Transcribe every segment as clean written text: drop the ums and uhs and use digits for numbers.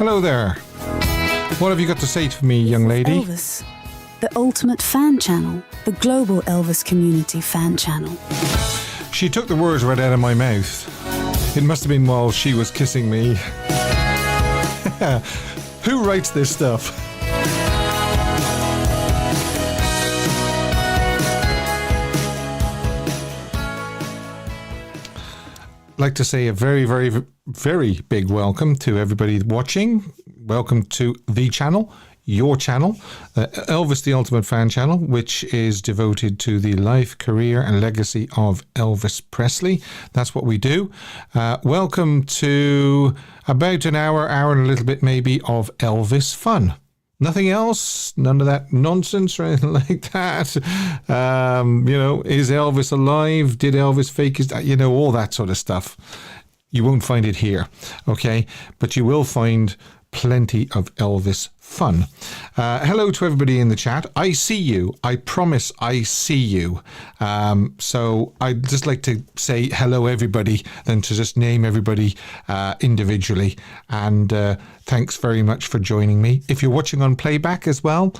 Hello there. What have you got to say to me, young lady? Elvis, the ultimate fan channel, the global Elvis community fan channel. She took the words right out of my mouth. It must have been while she was kissing me. Who writes this stuff? I'd like to say a very, very, very big welcome to everybody watching. Welcome to the channel, your channel, Elvis the Ultimate Fan Channel, which is devoted to the life, career and legacy of Elvis Presley. That's what we do. Welcome to about an hour and a little bit maybe of Elvis fun. Nothing else, none of that nonsense or anything like that. Is Elvis alive? Did Elvis fake his, all that sort of stuff. You won't find it here, okay? But you will find plenty of Elvis fun. Hello to everybody in the chat. I see you. I promise I see you. So I'd just like to say hello everybody than to just name everybody individually. And thanks very much for joining me. If you're watching on playback as well,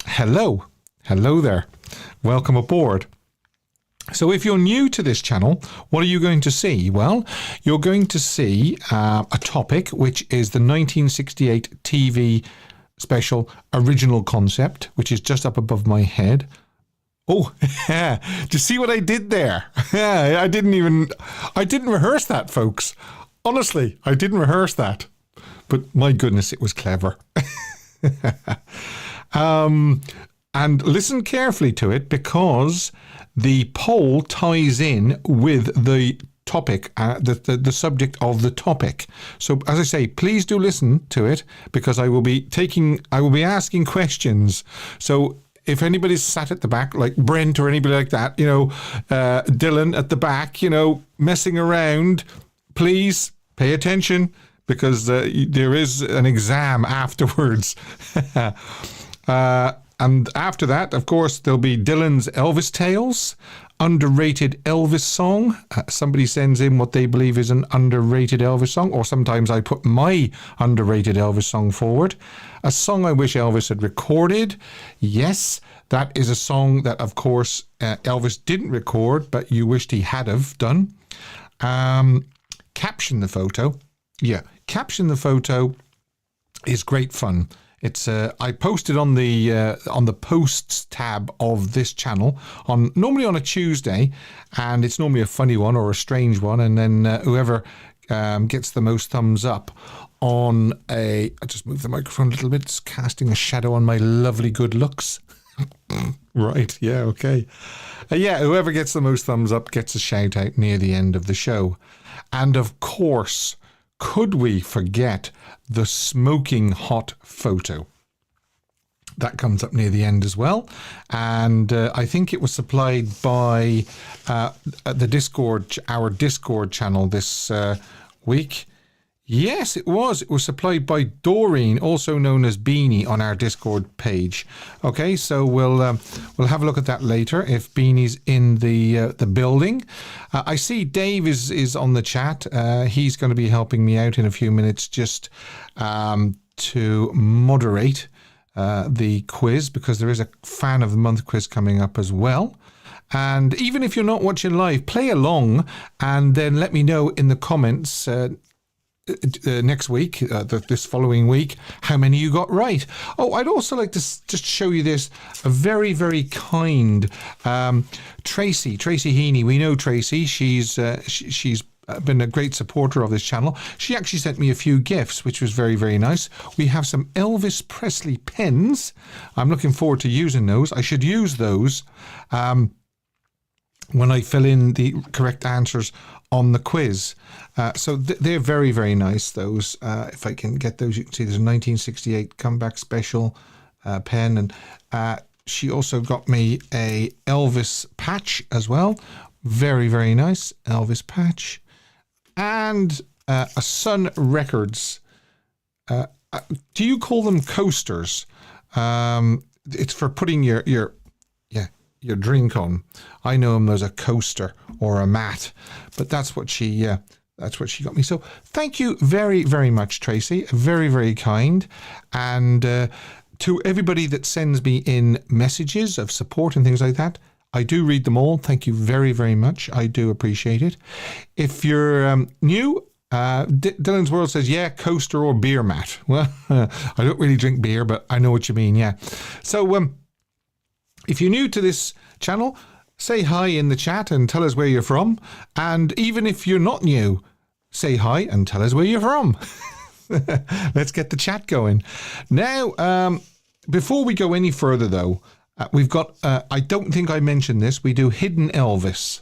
hello. Hello there. Welcome aboard. So if you're new to this channel, what are you going to see? Well, you're going to see a topic, which is the 1968 TV special original concept, which is just up above my head. Oh, yeah. Do you see what I did there? Yeah, I didn't rehearse that, folks. Honestly, I didn't rehearse that. But my goodness, it was clever. And listen carefully to it because the poll ties in with the topic, the subject of the topic. So as I say, please do listen to it because I will be asking questions. So if anybody's sat at the back, like Brent or anybody like that, Dylan at the back, messing around, please pay attention because there is an exam afterwards. And after that, of course, there'll be Dylan's Elvis Tales, underrated Elvis song. Somebody sends in what they believe is an underrated Elvis song, or sometimes I put my underrated Elvis song forward. A song I wish Elvis had recorded. Yes, that is a song that, of course, Elvis didn't record, but you wished he had have done. Caption the photo. Yeah, Caption the photo is great fun. It's I posted on the posts tab of this channel normally on a Tuesday, and it's normally a funny one or a strange one, and then whoever gets the most thumbs up on I just move the microphone a little bit, it's casting a shadow on my lovely good looks. Right, yeah, okay. Whoever gets the most thumbs up gets a shout out near the end of the show. And of course, could we forget the smoking hot photo? That comes up near the end as well. And I think it was supplied by the Discord, our Discord channel this week. Yes, it was. It was supplied by Doreen, also known as Beanie, on our Discord page. Okay, so we'll have a look at that later if Beanie's in the building. I see Dave is on the chat. He's going to be helping me out in a few minutes just to moderate the quiz because there is a Fan of the Month quiz coming up as well. And even if you're not watching live, play along and then let me know in the comments next week, this following week, how many you got right. Oh, I'd also like to just show you this. A very, very kind Tracy Heaney. We know Tracy. She's been a great supporter of this channel. She actually sent me a few gifts, which was very, very nice. We have some Elvis Presley pens. I'm looking forward to using those. I should use those when I fill in the correct answers on the quiz. So they're very, very nice, those. If I can get those, you can see there's a 1968 comeback special pen. And she also got me a Elvis patch as well. Very, very nice Elvis patch. And a Sun Records. Do you call them coasters? It's for putting your drink on. I know them as a coaster or a mat, but that's what she That's what she got me. So thank you very, very much, Tracy. Very, very kind. And to everybody that sends me in messages of support and things like that, I do read them all. Thank you very, very much. I do appreciate it. If you're new, Dylan's World says, yeah, coaster or beer mat. Well, I don't really drink beer, but I know what you mean, yeah. So if you're new to this channel, say hi in the chat and tell us where you're from. And even if you're not new, say hi and tell us where you're from. Let's get the chat going. Now, before we go any further, though, we've got, I don't think I mentioned this, we do Hidden Elvis.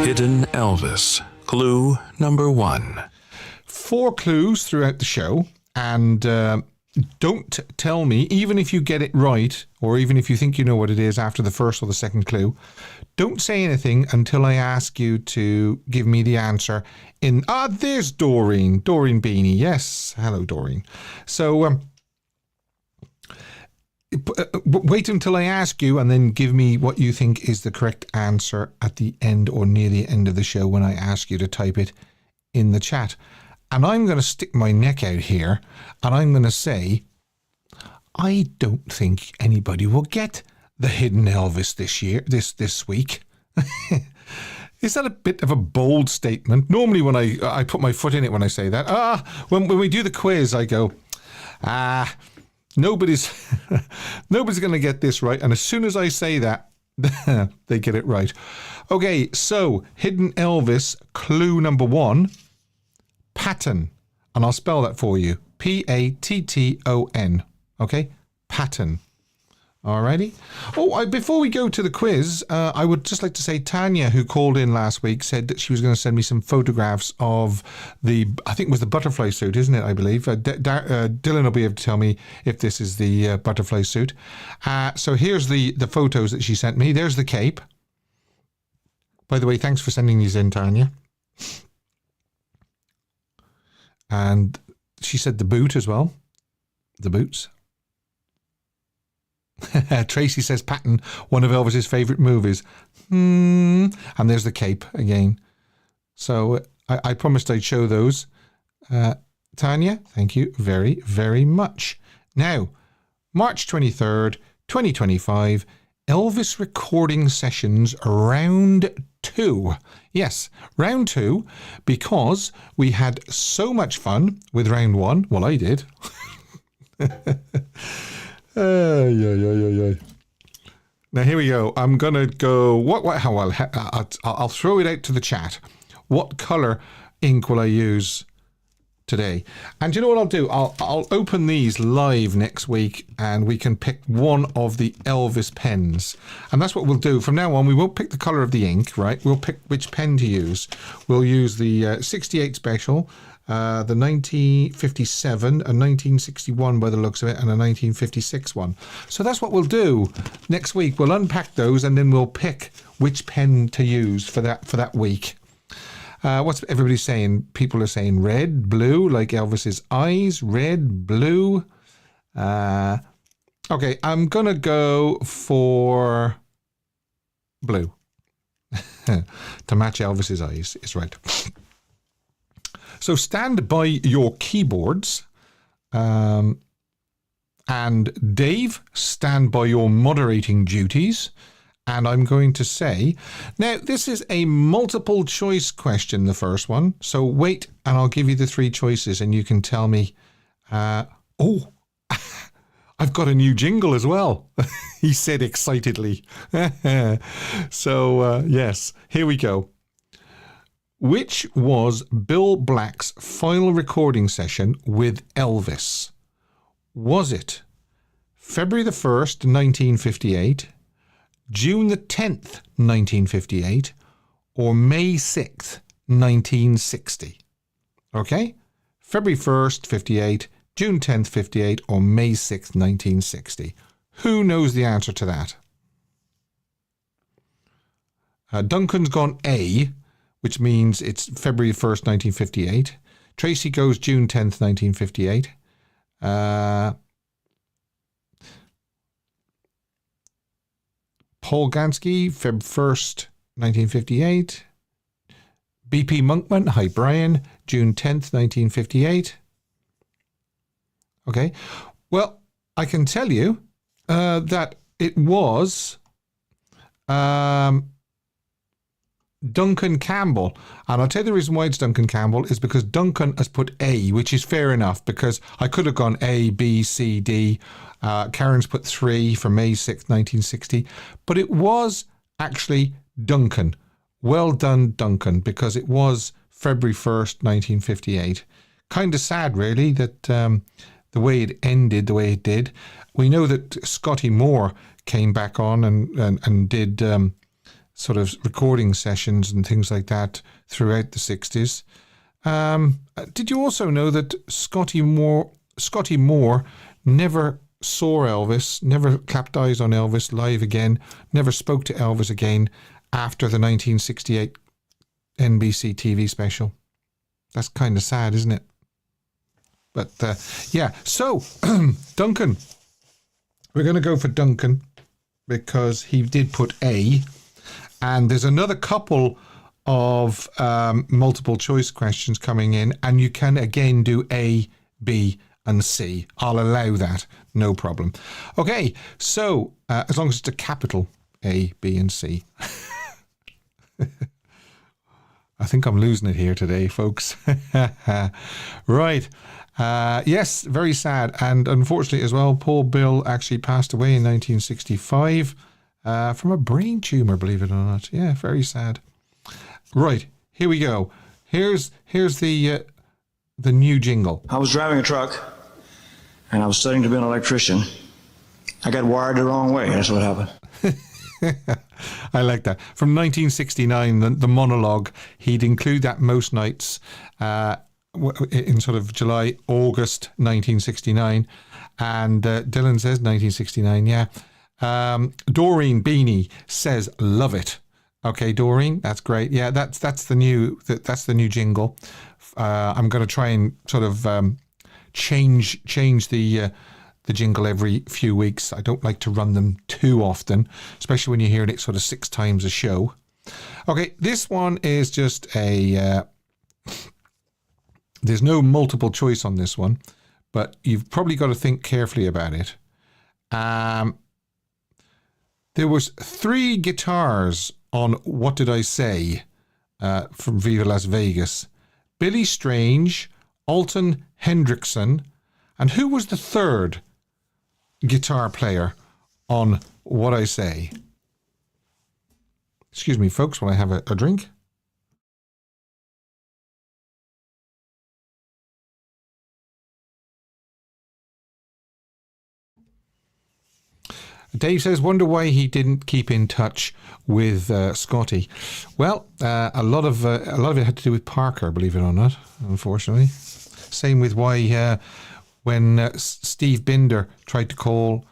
Hidden Elvis. Clue number 1. 4 clues throughout the show. And don't tell me, even if you get it right, or even if you think you know what it is after the first or the second clue, don't say anything until I ask you to give me the answer in... there's Doreen. Doreen Beanie. Yes. Hello, Doreen. So, wait until I ask you and then give me what you think is the correct answer at the end or near the end of the show when I ask you to type it in the chat. And I'm going to stick my neck out here and I'm going to say, I don't think anybody will get the Hidden Elvis this week. Is that a bit of a bold statement? Normally when I put my foot in it when I say that. When we do the quiz, I go, nobody's going to get this right. And as soon as I say that, they get it right. Okay, so Hidden Elvis, clue number 1. Pattern, and I'll spell that for you. Patton. Okay, pattern. Alrighty. Before we go to the quiz, I would just like to say Tanya, who called in last week, said that she was going to send me some photographs of I think it was the butterfly suit, isn't it? I believe Dylan will be able to tell me if this is the butterfly suit. So here's the photos that she sent me. There's the cape. By the way, thanks for sending these in, Tanya. And she said the boot as well. The boots. Tracy says Patton, one of Elvis's favourite movies. And there's the cape again. So I promised I'd show those. Tanya, thank you very, very much. Now, March 23rd, 2025, Elvis recording sessions round 2. Yes, round 2, because we had so much fun with round 1. Well, I did. Now here we go. I'm gonna go. I'll throw it out to the chat. What color ink will I use today? And you know what I'll do? I'll open these live next week, and we can pick one of the Elvis pens. And that's what we'll do from now on. We won't pick the color of the ink, right? We'll pick which pen to use. We'll use the 68 Special. The 1957, a 1961 by the looks of it, and a 1956 one. So that's what we'll do next week. We'll unpack those and then we'll pick which pen to use for that week. What's everybody saying? People are saying red, blue, like Elvis's eyes. Red, blue. Okay, I'm gonna go for blue to match Elvis's eyes. Is right. So stand by your keyboards, and Dave, stand by your moderating duties. And I'm going to say, now this is a multiple choice question, the first one. So wait, and I'll give you the 3 choices and you can tell me, I've got a new jingle as well, he said excitedly. So yes, here we go. Which was Bill Black's final recording session with Elvis? Was it February the 1st, 1958, June the 10th, 1958, or May 6th, 1960? Okay? February 1st, 58, June 10th, 58, or May 6th, 1960. Who knows the answer to that? Duncan's gone A, which means it's February 1st, 1958. Tracy goes June 10th, 1958. Paul Gansky, Feb 1st, 1958. BP Monkman, hi Brian, June 10th, 1958. Okay, well, I can tell you that it was Duncan Campbell. And I'll tell you the reason why it's Duncan Campbell is because Duncan has put A, which is fair enough, because I could have gone A, B, C, D. Karen's put 3 for May 6th, 1960. But it was actually Duncan. Well done, Duncan, because it was February 1st, 1958. Kind of sad, really, that the way it ended the way it did. We know that Scotty Moore came back on and did sort of recording sessions and things like that throughout the 60s. Did you also know that Scotty Moore never saw Elvis, never clapped eyes on Elvis live again, never spoke to Elvis again after the 1968 NBC TV special? That's kind of sad, isn't it? But yeah, so Duncan. We're going to go for Duncan because he did put A. And there's another couple of multiple choice questions coming in, and you can again do A, B, and C. I'll allow that, no problem. Okay, so as long as it's a capital A, B, and C. I think I'm losing it here today, folks. Right. Yes, very sad. And unfortunately as well, Paul Bill actually passed away in 1965 from a brain tumour, believe it or not. Yeah, very sad. Right, here we go. Here's the new jingle. I was driving a truck and I was studying to be an electrician. I got wired the wrong way. That's what happened. I like that. From 1969, the monologue, he'd include that most nights in sort of July, August 1969. And Dylan says 1969, yeah. Doreen Beanie says, love it. Okay, Doreen, that's great. Yeah, that's the new jingle. I'm going to try and sort of change the jingle every few weeks. I don't like to run them too often, especially when you're hearing it sort of 6 times a show. Okay, this one is just a... there's no multiple choice on this one, but you've probably got to think carefully about it. There was 3 guitars on What Did I Say from Viva Las Vegas. Billy Strange, Alton Hendrickson, and who was the 3rd guitar player on What I Say? Excuse me, folks, while I have a drink. Dave says, wonder why he didn't keep in touch with Scotty. Well, a lot of it had to do with Parker, believe it or not, unfortunately. Same with why when Steve Binder tried to call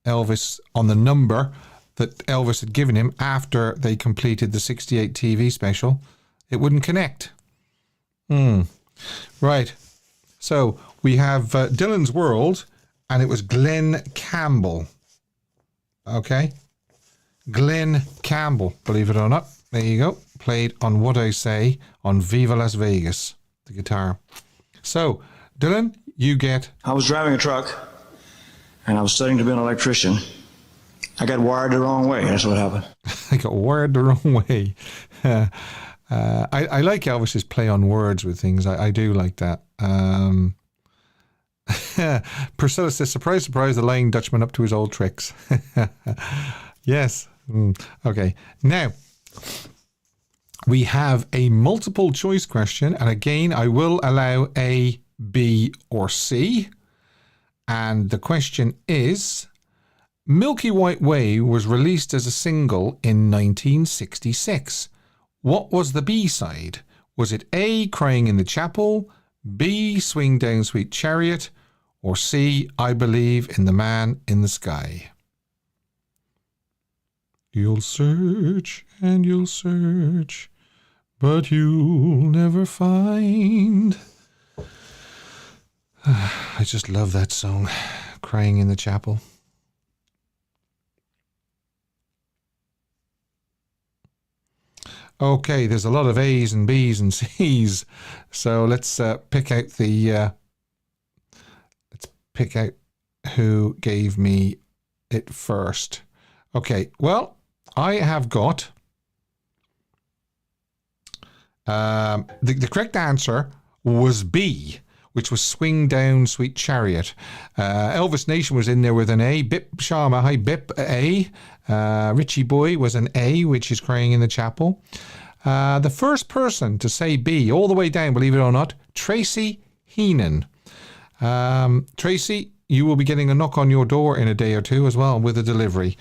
Elvis on the number that Elvis had given him after they completed the 68 TV special, it wouldn't connect. Right. So we have Dylan's World, and it was Glenn Campbell. Okay. Glenn Campbell, believe it or not. There you go. Played on What I Say on Viva Las Vegas, the guitar. So, Dylan, you get... I was driving a truck and I was studying to be an electrician. I got wired the wrong way. That's what happened. I got wired the wrong way. I like Elvis's play on words with things. I do like that. Priscilla says, surprise, surprise, the Lying Dutchman up to his old tricks. Yes. Okay. Now, we have a multiple choice question. And again, I will allow A, B, or C. And the question is, Milky White Way was released as a single in 1966. What was the B-side? Was it A, Crying in the Chapel, B, Swing Down Sweet Chariot, or C, I Believe in the Man in the Sky? You'll search and you'll search, but you'll never find. I just love that song, Crying in the Chapel. Okay, there's a lot of A's and B's and C's. So let's pick out who gave me it first. Okay, well, I have got the correct answer was B, which was Swing Down Sweet Chariot. Elvis Nation was in there with an A. Bip Sharma, hi Bip, A. Richie Boy was an A, which is Crying in the Chapel. The first person to say B all the way down, believe it or not, Tracy Heenan. Tracy, you will be getting a knock on your door in a day or two as well with a delivery.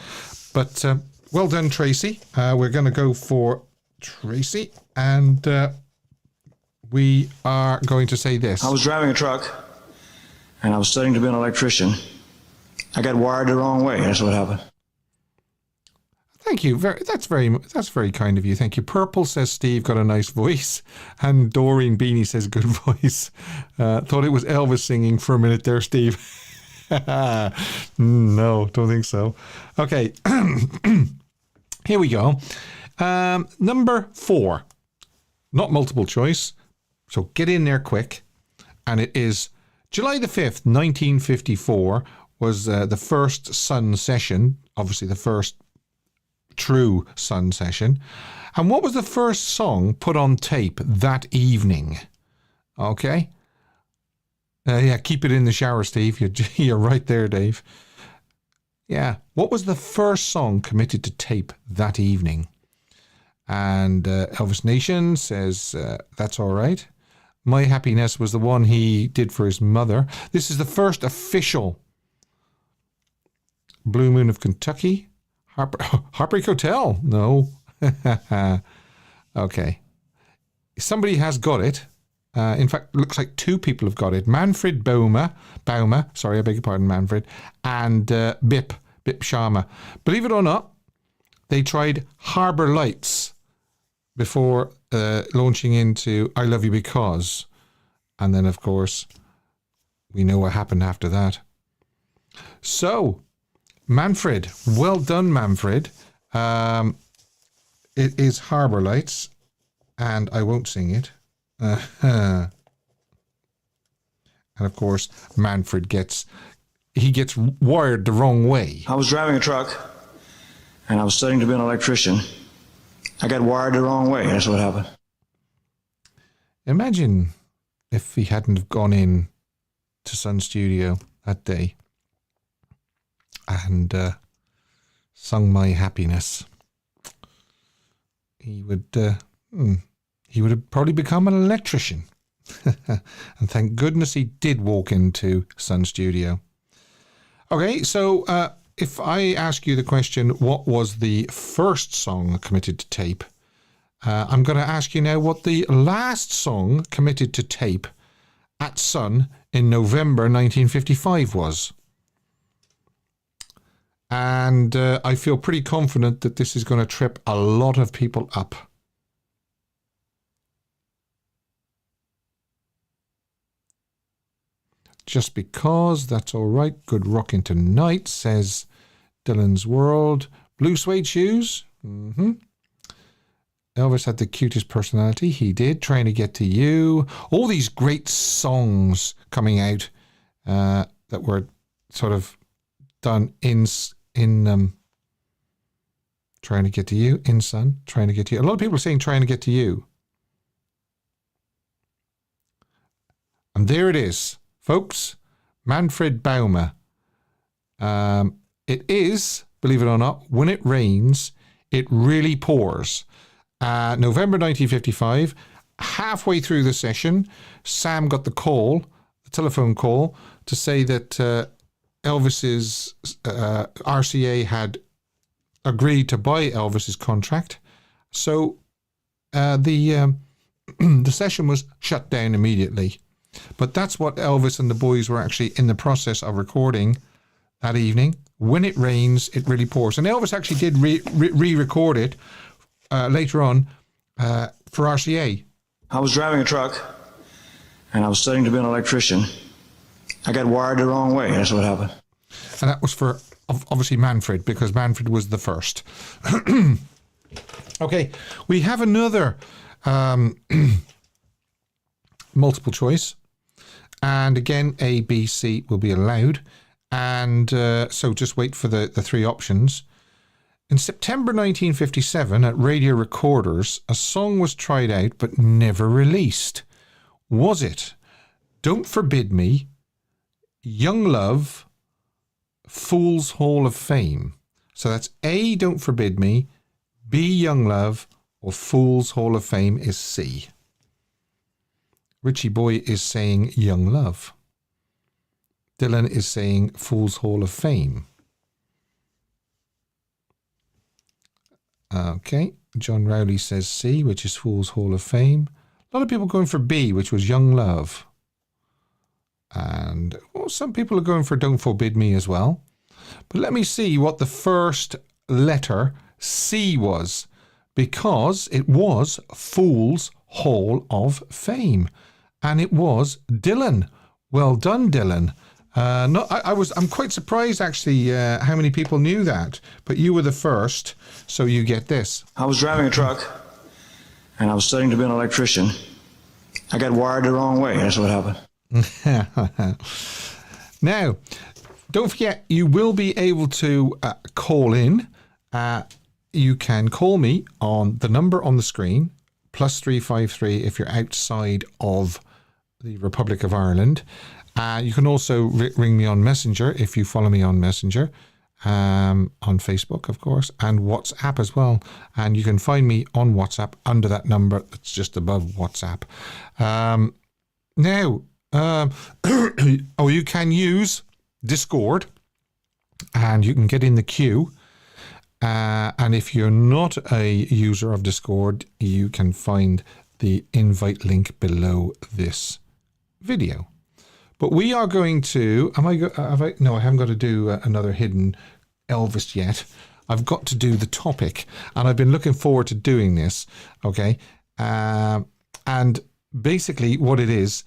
But well done, Tracy. We're going to go for Tracy, and we are going to say this. I was driving a truck, and I was studying to be an electrician. I got wired the wrong way. That's what happened. Thank you. That's very kind of you. Thank you. Purple says Steve got a nice voice, and Doreen Beanie says good voice. Thought it was Elvis singing for a minute there, Steve. No, don't think so. Okay, here we go. Number 4, not multiple choice, so get in there quick. And it is July the 5th, 1954 was the first Sun session, obviously the first true Sun session. And what was the first song put on tape that evening? Okay. Yeah, keep it in the shower, Steve. You're right there, Dave. Yeah. What was the first song committed to tape that evening? And Elvis Nation says, that's all right. My Happiness was the one he did for his mother. This is the first official Blue Moon of Kentucky. Heartbreak Hotel. No. Okay. Somebody has got it. In fact, looks like 2 people have got it. Manfred Baumer, sorry, I beg your pardon, Manfred, and Bip Sharma. Believe it or not, they tried Harbour Lights before launching into I Love You Because. And then, of course, we know what happened after that. So, Manfred, well done, Manfred. It is Harbour Lights, and I won't sing it. And of course, Manfred gets wired the wrong way. I was driving a truck, and I was studying to be an electrician. I got wired the wrong way. That's what happened. Imagine if he hadn't have gone in to Sun Studio that day and sung My Happiness. He would have probably become an electrician. And thank goodness he did walk into Sun Studio. Okay, so if I ask you the question, what was the first song committed to tape? I'm going to ask you now what the last song committed to tape at Sun in November 1955 was. And I feel pretty confident that this is going to trip a lot of people up. Just because, that's all right. Good rocking tonight, says Dylan's World. Blue suede shoes. Elvis had the cutest personality. He did. Trying to Get to You. All these great songs coming out that were sort of done in Trying to Get to You, in Sun, Trying to Get to You. A lot of people are saying Trying to Get to You. And there it is, folks. Manfred Baumer. It is, believe it or not, When It Rains, It Really Pours. November 1955, halfway through the session, Sam got the telephone call, to say that Elvis's RCA had agreed to buy Elvis's contract. So the session was shut down immediately. But that's what Elvis and the boys were actually in the process of recording that evening. When It Rains, It Really Pours. And Elvis actually did re-record it later on for RCA. I was driving a truck, and I was studying to be an electrician. I got wired the wrong way. That's what happened. And that was for, obviously, Manfred, because Manfred was the first. Okay, we have another multiple choice. And again, A, B, C will be allowed. And so just wait for the three options. In September 1957, at Radio Recorders, a song was tried out but never released. Was it Don't Forbid Me, Young Love, Fool's Hall of Fame? So that's A, Don't Forbid Me, B, Young Love, or Fool's Hall of Fame is C. Richie Boy is saying Young Love. Dylan is saying Fool's Hall of Fame. Okay, John Rowley says C, which is Fool's Hall of Fame. A lot of people going for B, which was Young Love. And some people are going for Don't Forbid Me as well. But let me see what the first letter C was, because it was Fool's Hall of Fame. And it was Dylan. Well done, Dylan. I'm quite surprised actually how many people knew that, but you were the first, so you get this. I was driving a truck, and I was studying to be an electrician. I got wired the wrong way. That's what happened. Now, don't forget, you will be able to call in. You can call me on the number on the screen, +353 if you're outside of the Republic of Ireland. You can also ring me on Messenger if you follow me on Messenger, on Facebook, of course, and WhatsApp as well. And you can find me on WhatsApp under that number that's just above WhatsApp. You can use Discord, and you can get in the queue. And if you're not a user of Discord, you can find the invite link below this video. But we are going to, no, I haven't got to do another hidden Elvis yet. I've got to do the topic, and I've been looking forward to doing this, okay? And basically what it is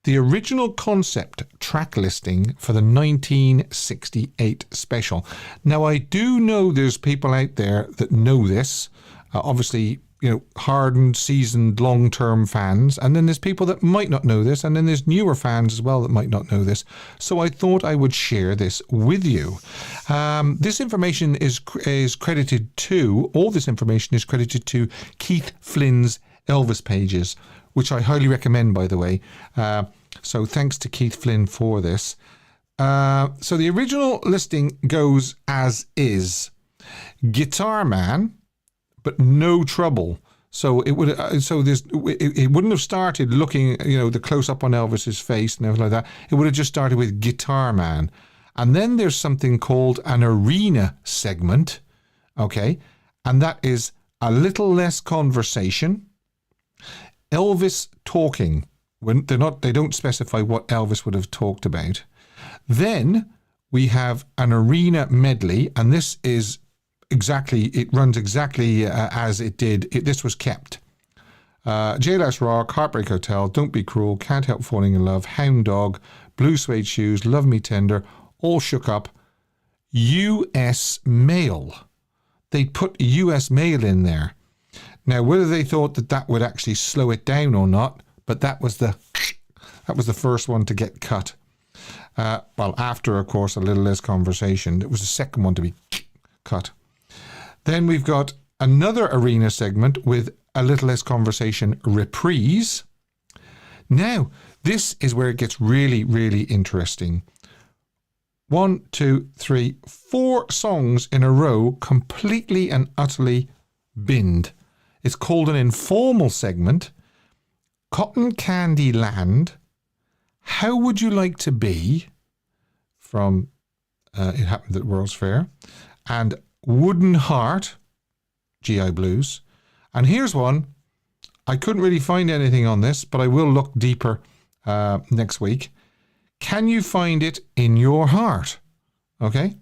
the original concept track listing for the 1968 special. Now, I do know there's people out there that know this, obviously, hardened, seasoned, long-term fans. And then there's people that might not know this. And then there's newer fans as well that might not know this. So I thought I would share this with you. This information is credited to, all this information is credited to Keith Flynn's Elvis pages, which I highly recommend, by the way. So thanks to Keith Flynn for this. So the original listing goes as is. Guitar Man, but no trouble. So it would. It wouldn't have started looking, the close up on Elvis's face and everything like that. It would have just started with Guitar Man, and then there's something called an arena segment, okay, and that is a little less conversation. Elvis talking. When they don't specify what Elvis would have talked about. Then we have an arena medley, and this is it runs exactly as it did. This was kept. Jailhouse Rock, Heartbreak Hotel, Don't Be Cruel, Can't Help Falling in Love, Hound Dog, Blue Suede Shoes, Love Me Tender, All Shook Up, US Mail. They put US Mail in there. Now, whether they thought that would actually slow it down or not, but that was the first one to get cut. After, of course, a little less conversation. It was the second one to be cut. Then we've got another arena segment with a little less conversation reprise. Now, this is where it gets really, really interesting. 1, 2, 3, 4 songs in a row, completely and utterly binned. It's called an informal segment. Cotton Candy Land, How Would You Like to Be, from It Happened at the World's Fair, and Wooden Heart, GI Blues. And here's one. I couldn't really find anything on this, but I will look deeper next week. Can You Find It in Your Heart? Okay.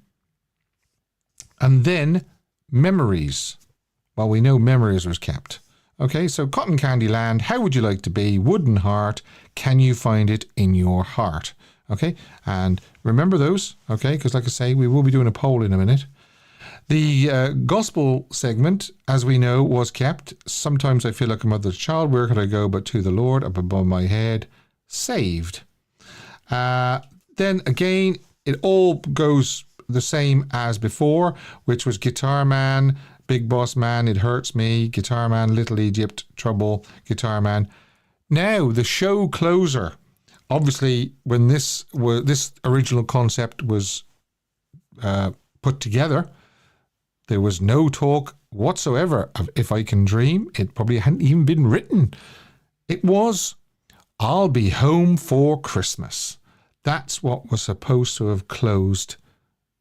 And then Memories. Well, we know Memories was kept. Okay, so Cotton Candy Land, How Would You Like to Be, Wooden Heart, Can You Find It in Your Heart? Okay, and remember those, okay, because like I say, we will be doing a poll in a minute. The gospel segment, as we know, was kept. Sometimes I feel like a mother's child. Where could I go but to the Lord? Up above my head. Saved. Then again, it all goes the same as before, which was Guitar Man, Big Boss Man, It Hurts Me, Guitar Man, Little Egypt, Trouble, Guitar Man. Now, the show closer. Obviously, when this original concept was put together, there was no talk whatsoever of If I Can Dream. It probably hadn't even been written. It was I'll Be Home for Christmas. That's what was supposed to have closed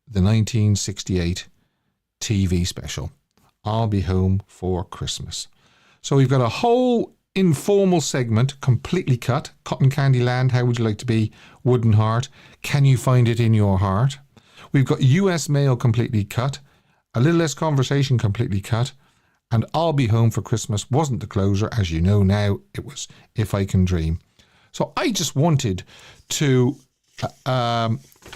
the 1968 TV special. I'll Be Home for Christmas. So we've got a whole informal segment completely cut. Cotton Candy Land, How Would You Like to Be? Wooden Heart, Can You Find It in Your Heart? We've got US Mail completely cut. A Little Less Conversation completely cut. And I'll Be Home for Christmas wasn't the closer. As you know now, it was If I Can Dream. So I just wanted to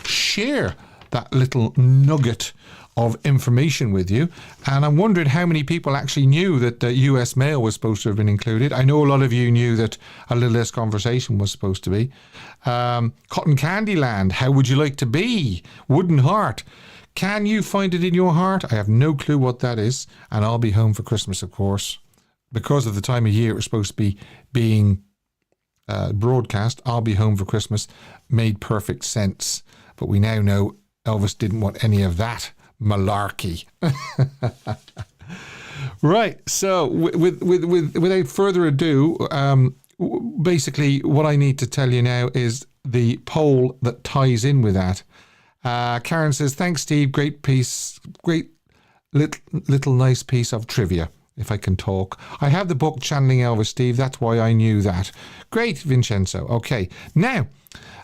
share that little nugget of information with you, and I'm wondering how many people actually knew that the US Mail was supposed to have been included. I know a lot of you knew that A Little Less Conversation was supposed to be. Cotton Candy Land, How Would You Like to Be? Wooden Heart, Can You Find It in Your Heart? I have no clue what that is. And I'll Be Home for Christmas, of course. Because of the time of year it was supposed to be being broadcast, I'll Be Home for Christmas made perfect sense. But we now know Elvis didn't want any of that malarkey. Right, so without further ado, basically what I need to tell you now is the poll that ties in with that. Karen says, thanks Steve, great piece, great little nice piece of trivia, if I can talk. I have the book Channeling Elvis, Steve, that's why I knew that. Great, Vincenzo. Okay, now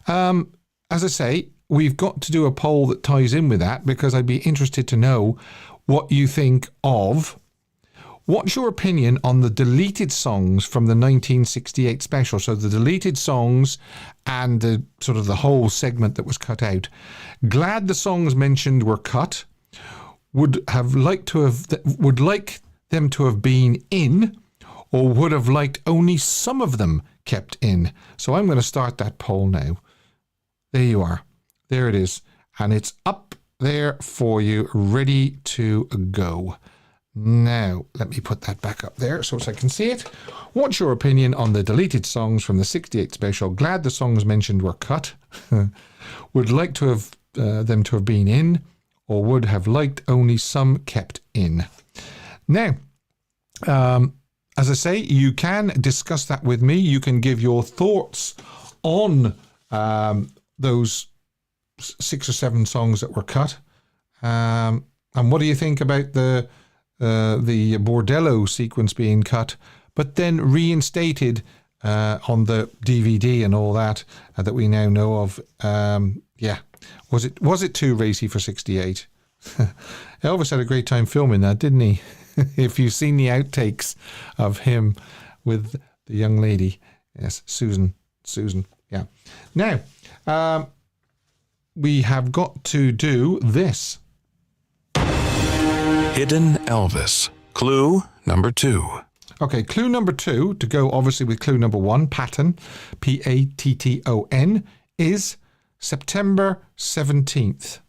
as I say, we've got to do a poll that ties in with that, because I'd be interested to know what you think of. What's your opinion on the deleted songs from the 1968 special? So the deleted songs and the sort of the whole segment that was cut out. Glad the songs mentioned were cut. Would like them to have been in, or would have liked only some of them kept in. So I'm going to start that poll now. There you are. There it is. And it's up there for you, ready to go. Now, let me put that back up there so I can see it. What's your opinion on the deleted songs from the 68 special? Glad the songs mentioned were cut. Would like to have them to have been in, or would have liked only some kept in. Now, as I say, you can discuss that with me. You can give your thoughts on those 6 or 7 songs that were cut. And what do you think about the Bordello sequence being cut, but then reinstated on the DVD and all that that we now know of? Yeah, was it too racy for 68? Elvis had a great time filming that, didn't he? If you've seen the outtakes of him with the young lady, yes, Susan, yeah. Now, we have got to do this. Hidden Elvis. Clue number 2. Okay, clue number 2, to go obviously with clue number 1, Patton, Patton, is September 17th.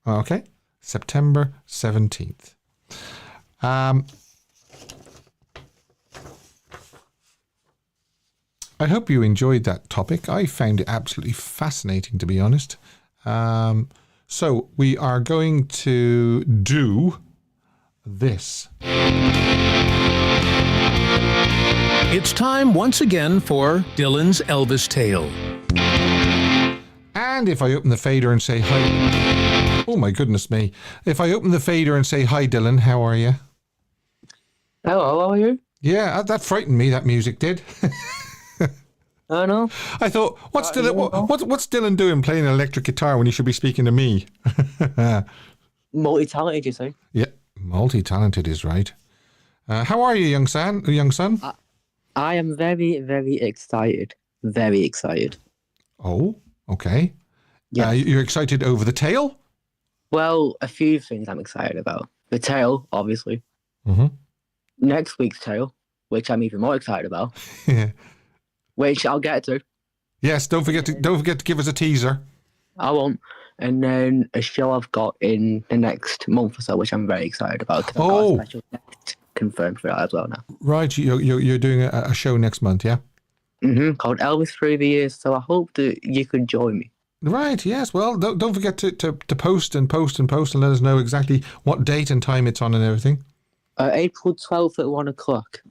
Okay, September 17th. I hope you enjoyed that topic. I found it absolutely fascinating, to be honest. So we are going to do this. It's time once again for Dylan's Elvis Tale. And if I open the fader and say hi... Oh my goodness me. If I open the fader and say, hi Dylan, how are you? Hello, how are you? Yeah, that frightened me, that music did. I know. I thought, what's Dylan doing playing an electric guitar when he should be speaking to me? Multi-talented, you say? Yeah, multi-talented is right. How are you, young son? I am very, very excited. Very excited. Oh, okay. Yeah. You're excited over the tale? Well, a few things I'm excited about. the tale, obviously. Mm-hmm. Next week's tale, which I'm even more excited about, Yeah. which I'll get to. Yes, don't forget to give us a teaser. I won't. And then a show I've got in the next month or so, which I'm very excited about because I've got a special guest confirmed for that as well now. Right, you're doing a show next month, yeah? Called Elvis Through the Years. So I hope that you could join me. Right, yes. Well, don't forget to post and let us know exactly what date and time it's on and everything. April 12th at 1 o'clock.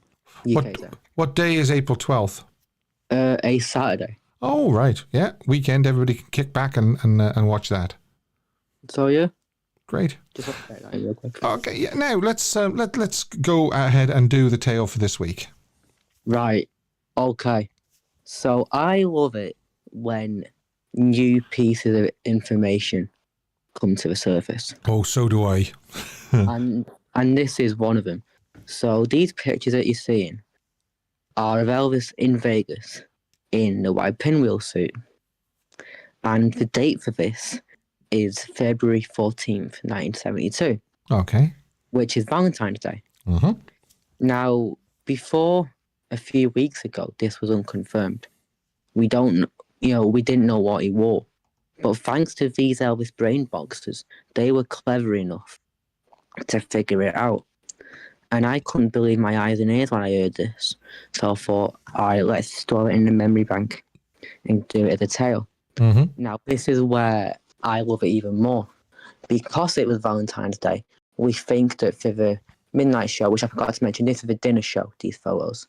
UK time. What day is April 12th? A Saturday. Oh, right. Yeah, weekend. Everybody can kick back and watch that. So yeah. Great. Just look at that real quick. Okay, yeah. Now let's go ahead and do the tale for this week. Right. Okay. So I love it when new pieces of information come to the surface. Oh, so do I. and this is one of them. So these pictures that you're seeing are of Elvis in Vegas in the white pinwheel suit. And the date for this is February 14th, 1972. Okay. Which is Valentine's Day. Mm-hmm. Now, before a few weeks ago, this was unconfirmed. We didn't know what he wore. But thanks to these Elvis brain boxers, they were clever enough to figure it out. And I couldn't believe my eyes and ears when I heard this. So I thought, all right, let's store it in the memory bank and do it as a tale. Mm-hmm. Now, this is where I love it even more. Because it was Valentine's Day, we think that for the midnight show, which I forgot to mention, this is a dinner show, these photos.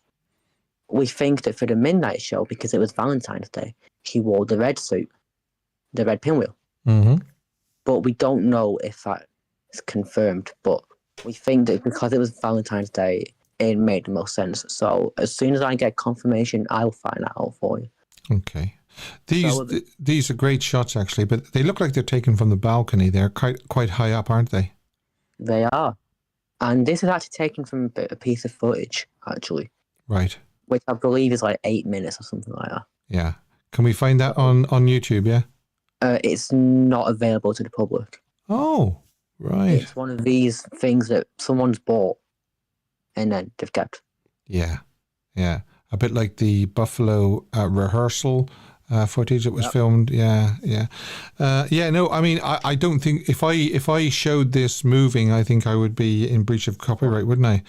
We think that for the midnight show, because it was Valentine's Day, he wore the red suit, the red pinwheel. Mm-hmm. But we don't know if that is confirmed. But we think that because it was Valentine's Day, it made the most sense. So as soon as I get confirmation, I'll find that out for you. Okay. These are great shots, actually, but they look like they're taken from the balcony. They're quite high up, aren't they? They are. And this is actually taken from a piece of footage, actually. Right. Which I believe is like 8 minutes or something like that. Yeah. Can we find that on YouTube, yeah? It's not available to the public. Oh, right. It's one of these things that someone's bought and then they've kept. Yeah. Yeah. A bit like the Buffalo rehearsal footage that was filmed. Yeah. Yeah. No, I mean, I don't think if I showed this moving, I think I would be in breach of copyright, wouldn't I?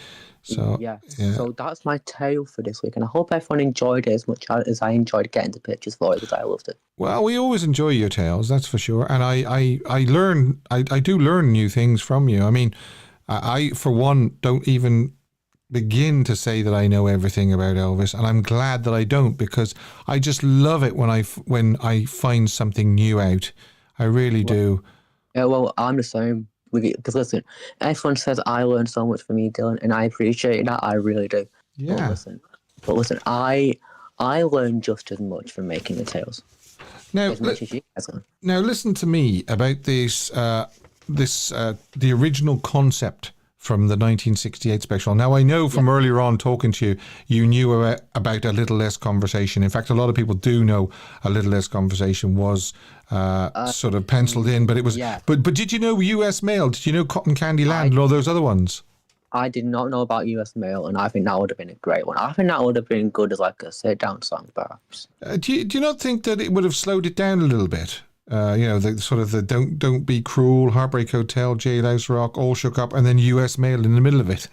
So yeah. So that's my tale for this week, and I hope everyone enjoyed it as much as I enjoyed getting the pictures for it, because I loved it. Well, we always enjoy your tales, that's for sure, and I do learn new things from you. I mean, I for one don't even begin to say that I know everything about Elvis, and I'm glad that I don't, because I just love it when I find something new out. I really do. Yeah, well, I'm the same. Because listen, everyone says I learned so much from you, Dylan, and I appreciate that. I really do. Yeah. But listen, I learned just as much from making the tales. Now, as much as you guys learn. Now listen to me about this. The original concept from the 1968 special. Now, I know from earlier on talking to you, you knew about A Little Less Conversation. In fact, a lot of people do know A Little Less Conversation was sort of penciled in, but it was. Yeah. But did you know US Mail? Did you know Cotton Candy Land and all those other ones? I did not know about US Mail, and I think that would have been a great one. I think that would have been good as like a sit-down song, perhaps. Do you not think that it would have slowed it down a little bit? The sort of the Don't Be Cruel, Heartbreak Hotel, Jailhouse Rock, All Shook Up, and then US Mail in the middle of it.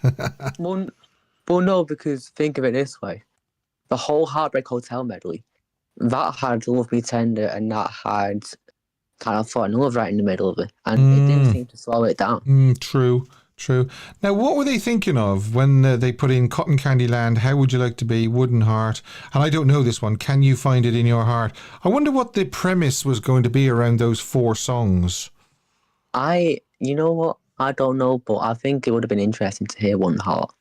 Well, no, because think of it this way. The whole Heartbreak Hotel medley, that had Love Me Tender, and that had Kind of Fall in Love right in the middle of it. And it didn't seem to slow it down. True. Now, what were they thinking of when they put in Cotton Candy Land, How Would You Like to Be, Wooden Heart, and I don't know this one, Can You Find It in Your Heart? I wonder what the premise was going to be around those 4 songs. You know what? I don't know, but I think it would have been interesting to hear Wooden Heart.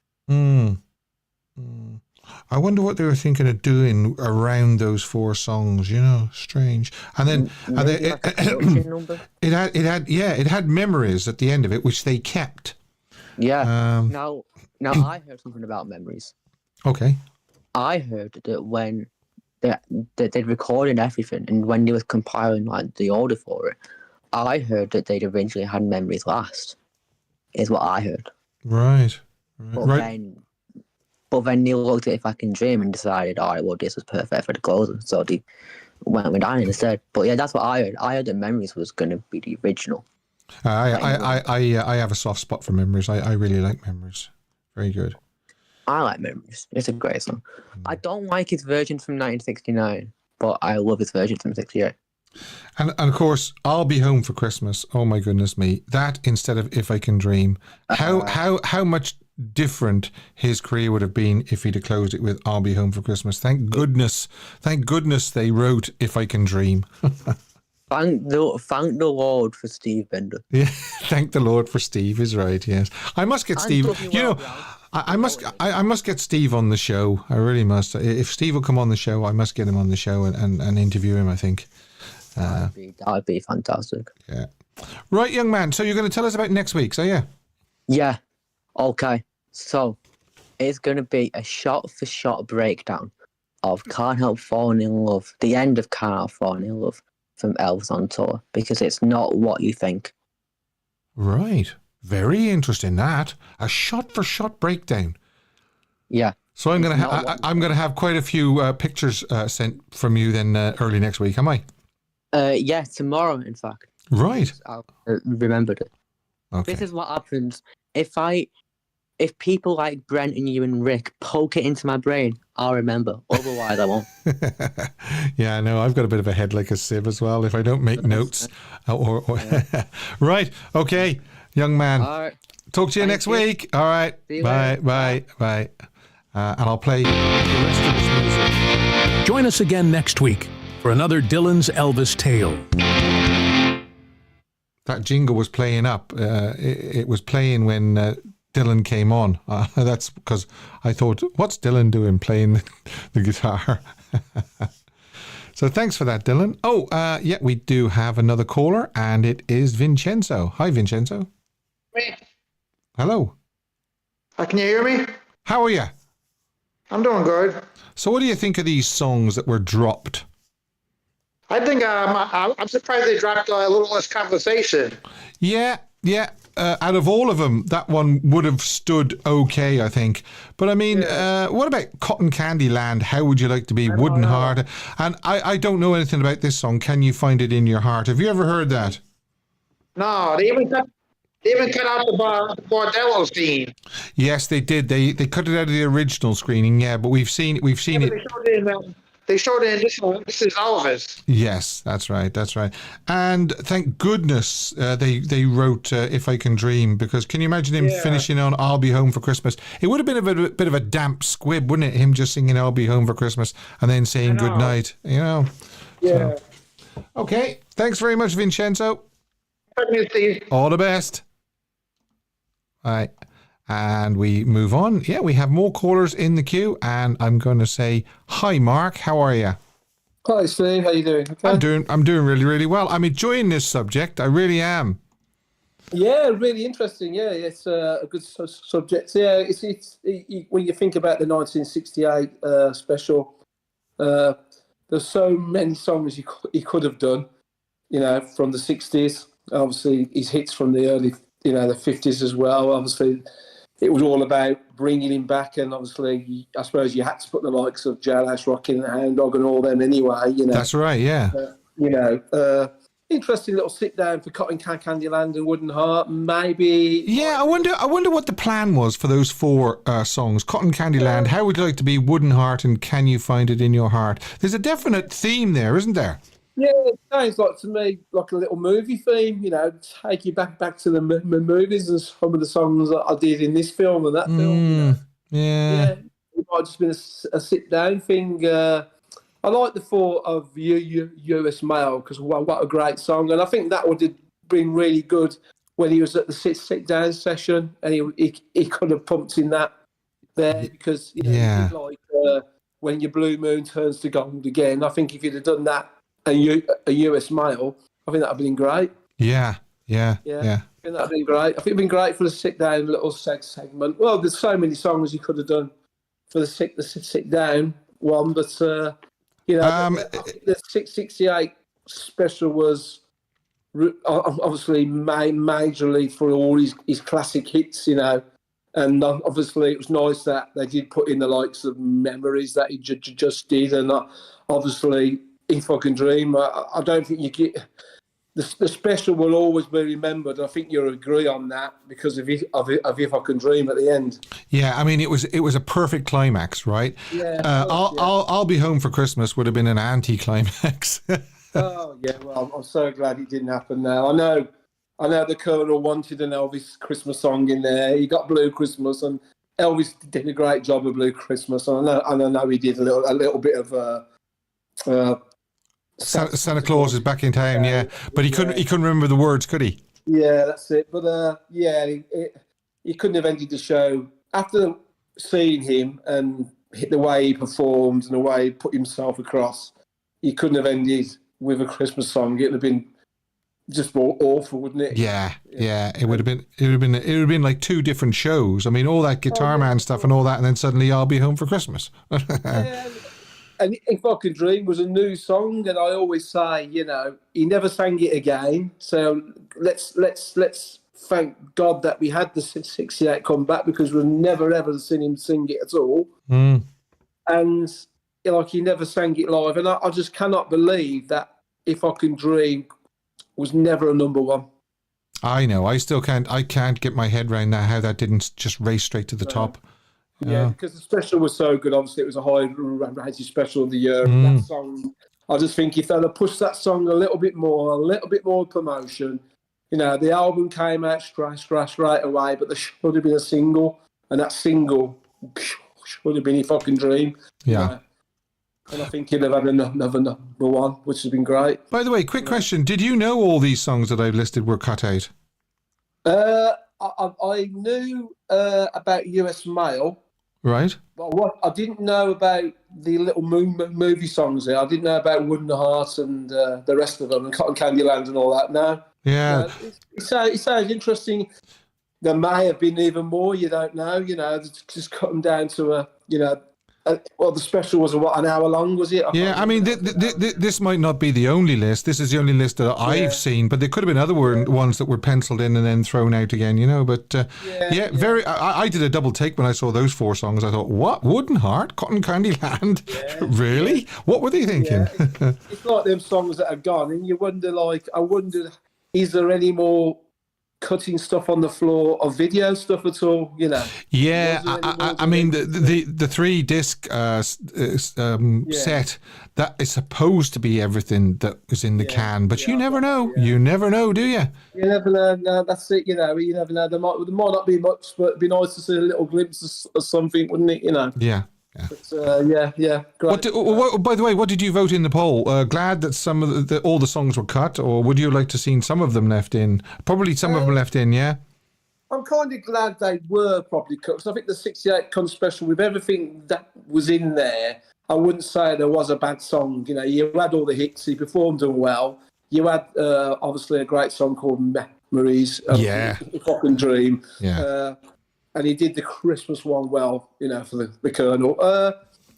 I wonder what they were thinking of doing around those 4 songs. Strange. And then it had memories at the end of it, which they kept. Yeah. Now I heard something about memories. Okay. I heard that when they'd recorded everything, and when they was compiling like the order for it, I heard that they'd originally had memories last. is what I heard. Right. But Right. then Neil looked at If I Can Dream and decided, all right, well, this was perfect for the closer, so they went with that instead. But yeah, that's what I heard. I heard that Memories was going to be the original. I have a soft spot for Memories. I really like Memories. Very good. I like Memories. It's a great song. I don't like his version from 1969, but I love his version from 68. And of course, I'll Be Home for Christmas. Oh my goodness me! That instead of If I Can Dream. How much different his career would have been if he'd have closed it with I'll Be Home for Christmas. Thank goodness they wrote If I Can Dream. Thank the Lord for Steve Bender. Yeah, thank the Lord for Steve is right. Yes, I must get Steve. You know, I must get Steve on the show. I really must. If Steve will come on the show, I must get him on the show and interview him. I think That'd be fantastic. Yeah. Right, young man. So you're going to tell us about next week, so yeah? Yeah. Okay. So it's going to be a shot-for-shot breakdown of Can't Help Falling in Love, the end of Can't Help Falling in Love from Elvis on Tour, because it's not what you think. Right. Very interesting, that. A shot-for-shot breakdown. Yeah. So I'm going to have quite a few pictures sent from you then early next week, am I? Yeah, tomorrow, in fact. Right. I remembered it. Okay. This is what happens if people like Brent and you and Rick poke it into my brain. I'll remember. Otherwise, I won't. Yeah, I know. I've got a bit of a head like a sieve as well. If I don't make notes, right. Okay, young man. All right. Talk to you next week. All right. Bye. And I'll play the rest of this music. Join us again next week for another Dylan's Elvis tale. That jingle was playing up. It was playing when Dylan came on. That's because I thought, what's Dylan doing playing the guitar? So thanks for that, Dylan. Oh, yeah, we do have another caller, and it is Vincenzo. Hi, Vincenzo. Me. Hello. Can you hear me? How are you? I'm doing good. So what do you think of these songs that were dropped? I think I'm surprised they dropped a little less conversation. Yeah. Out of all of them, that one would have stood okay, I think. But I mean, what about Cotton Candy Land? How would you like to be? Wooden Heart? And I don't know anything about this song. Can you find it in your heart? Have you ever heard that? No, they even cut out the bordello scene. Yes, they did. They cut it out of the original screening. Yeah, but we've seen it. They showed it in this is Elvis. Yes, that's right. And thank goodness they wrote If I Can Dream, because can you imagine him finishing on I'll Be Home for Christmas? It would have been a bit of a damp squib, wouldn't it? Him just singing I'll Be Home for Christmas and then saying good night, you know? Yeah. So, okay, thanks very much, Vincenzo. Thank you, Steve. All the best. All right. And we move on. Yeah, we have more callers in the queue, and I'm going to say hi, Mark. How are you? Hi, Steve. How you doing? Okay. I'm doing really, really well. I'm enjoying this subject. I really am. Yeah, really interesting. Yeah, it's a good subject. Yeah, it's when you think about the 1968 special, there's so many songs he could have done, you know, from the 60s. Obviously, his hits from the early, you know, the 50s as well. Obviously, it was all about bringing him back, and obviously, I suppose you had to put the likes of Jailhouse Rockin' and Hound Dog and all them anyway. You know, that's right. Yeah. You know, interesting little sit down for Cotton Candy Land and Wooden Heart. Maybe. Yeah, I wonder what the plan was for those four songs: Cotton Candy Land, How Would You Like to Be, Wooden Heart, and Can You Find It in Your Heart. There's a definite theme there, isn't there? Yeah, it sounds like to me like a little movie theme, you know, take you back to the movies and some of the songs that I did in this film and that film. You know? Yeah, it might have just been a sit-down thing. I like the thought of US Mail because what a great song, and I think that would have been really good when he was at the sit-down session, and he could have pumped in that there because you know, he did like When Your Blue Moon Turns to Gold Again. I think if you'd have done that. A US Mail, I think that would have been great. Yeah. I think that would have been great. I think it would have been great for the sit-down little segment. Well, there's so many songs you could have done for the sit-down one, but, you know, I think the 668 special was obviously majorly for all his classic hits, you know. And obviously, it was nice that they did put in the likes of Memories that he just did, and obviously, If I Can Dream. I don't think you get the special will always be remembered. I think you'll agree on that because of If I Can Dream at the end. Yeah, I mean, it was a perfect climax, right? Yeah. I'll Be Home for Christmas would have been an anti-climax. Oh yeah, well, I'm so glad it didn't happen. Now I know the Colonel wanted an Elvis Christmas song in there. He got Blue Christmas, and Elvis did a great job of Blue Christmas. And I know he did a little bit of. Santa Claus is back in town, yeah, but he couldn't remember the words, could he? Yeah, that's it. But he couldn't have ended the show after seeing him and the way he performed and the way he put himself across. He couldn't have ended with a Christmas song. It would have been just more awful, wouldn't it? Yeah. It would have been like two different shows. I mean, all that Guitar Man stuff and all that, and then suddenly I'll Be Home for Christmas. Yeah. And If I Could Dream was a new song, and I always say, you know, he never sang it again. So let's thank God that we had the 68 come back, because we've never ever seen him sing it at all. Mm. And like, he never sang it live, and I just cannot believe that If I Can Dream was never a number one. I know. I still can't. I can't get my head around that. How that didn't just race straight to the top. Yeah, because the special was so good. Obviously, it was a high-rated special of the year. That song, I just think if they'd have pushed that song a little bit more promotion, you know, the album came out straight away, but there should have been a single, and that single should have been If I Can Dream. Yeah. You know? And I think he'd have had another number one, which has been great. By the way, quick question. Did you know all these songs that I've listed were cut out? I knew about US Mail. Right. But what I didn't know about the little movie songs there. I didn't know about Wooden Heart and the rest of them, and Cotton Candy Land and all that. No. Yeah. It sounds interesting. There may have been even more. You don't know. You know, just cut them down to well, the special was an hour long, was it? I mean, this might not be the only list. This is the only list that I've seen, but there could have been other ones that were penciled in and then thrown out again, you know. But very. I did a double take when I saw those four songs. I thought, what? Wooden Heart, Cotton Candy Land, really? What were they thinking? Yeah, it's like them songs that are gone, and you wonder, is there any more cutting stuff on the floor of video stuff at all, you know? Yeah, I mean the 3-disc set, that is supposed to be everything that was in the can, but you never know. Yeah. You never know, do you? You never know. No, that's it. You know, you never know. There might not be much, but it'd be nice to see a little glimpse of something, wouldn't it? You know. Yeah. But, great. By the way, what did you vote in the poll? Glad that some of all the songs were cut, or would you like to see some of them left in? Probably some of them left in, yeah? I'm kind of glad they were probably cut, because I think the 68 comes special with everything that was in there. I wouldn't say there was a bad song. You know, you had all the hits, he performed them well. You had obviously a great song called Memories. If I Can Dream. Yeah. And he did the Christmas one well, you know, for the Colonel.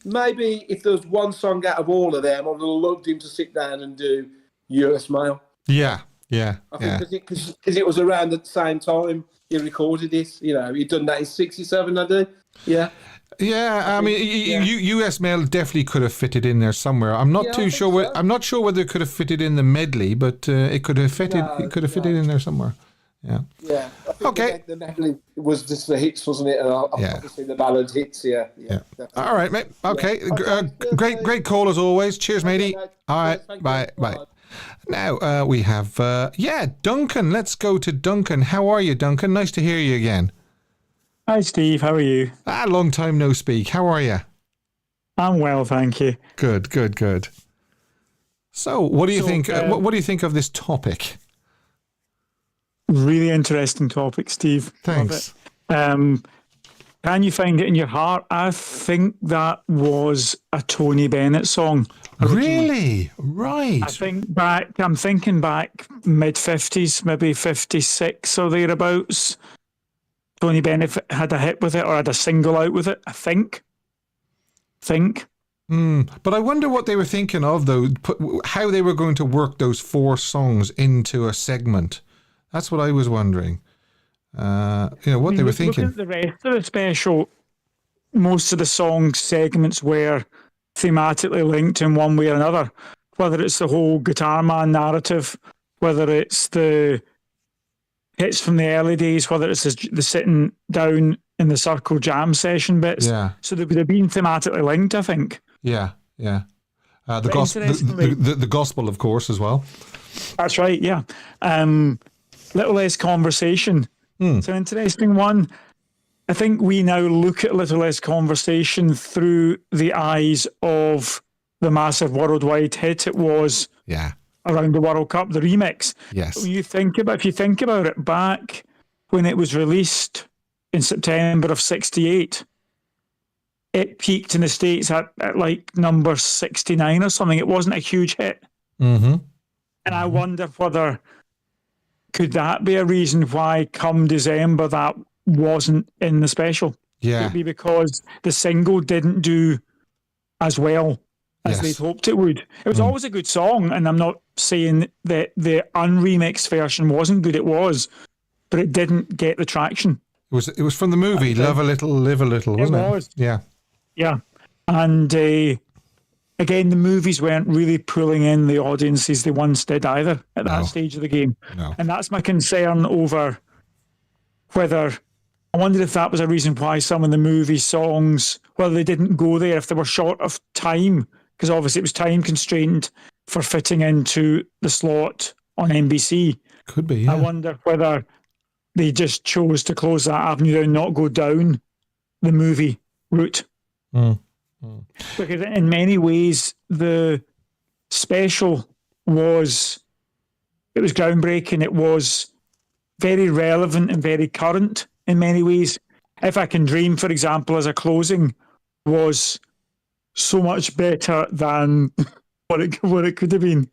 Maybe if there was one song out of all of them, I would have loved him to sit down and do US Mail. Yeah. I think because it was around at the same time he recorded this. You know, he'd done that in '67, I do. Yeah. Yeah, I mean, US Mail definitely could have fitted in there somewhere. I'm not too sure. So. I'm not sure whether it could have fitted in the medley, but it could have fitted. It could have fitted in there somewhere. Yeah. Yeah. Okay. The medley was just the hits, wasn't it? And obviously the ballad hits. Yeah. All right, mate. Okay. Great call as always. Cheers, matey. All right. Bye. Now we have Duncan. Let's go to Duncan. How are you, Duncan? Nice to hear you again. Hi, Steve. How are you? Long time no speak. How are you? I'm well, thank you. Good. So, what do you think? What do you think of this topic? Really interesting topic, Steve. Thanks. Can you find it in your heart? I think that was a Tony Bennett song. Originally. Really? Right. I'm thinking back mid-50s, maybe 56 or thereabouts. Tony Bennett had a hit with it, or had a single out with it, I think. But I wonder what they were thinking of, though, how they were going to work those 4 songs into a segment. That's what I was wondering. What they were thinking. Looking at the rest of the special, most of the song segments were thematically linked in one way or another. Whether it's the whole Guitar Man narrative, whether it's the hits from the early days, whether it's the sitting down in the circle jam session bits. Yeah. So they would have been thematically linked, I think. Yeah. The gospel, of course, as well. That's right, yeah. Little Less Conversation. It's an interesting one. I think we now look at Little Less Conversation through the eyes of the massive worldwide hit it was around the World Cup, the remix. Yes. When if you think about it, back when it was released in September of '68, it peaked in the States at like number 69 or something. It wasn't a huge hit. Mm-hmm. And I wonder whether could that be a reason why come December that wasn't in the special? Yeah. Could it be because the single didn't do as well as they'd hoped it would? It was always a good song, and I'm not saying that the unremixed version wasn't good. It was, but it didn't get the traction. It was from the movie Love a Little, Live a Little, wasn't it? It was. Yeah. And again, the movies weren't really pulling in the audiences they once did either at that stage of the game. No. And that's my concern over whether, I wondered if that was a reason why some of the movie songs, whether they didn't go there, if they were short of time, because obviously it was time constrained for fitting into the slot on NBC. Could be, yeah. I wonder whether they just chose to close that avenue and not go down the movie route. Because in many ways, the special was groundbreaking. It was very relevant and very current in many ways. If I Can Dream, for example, as a closing, was so much better than what it could have been.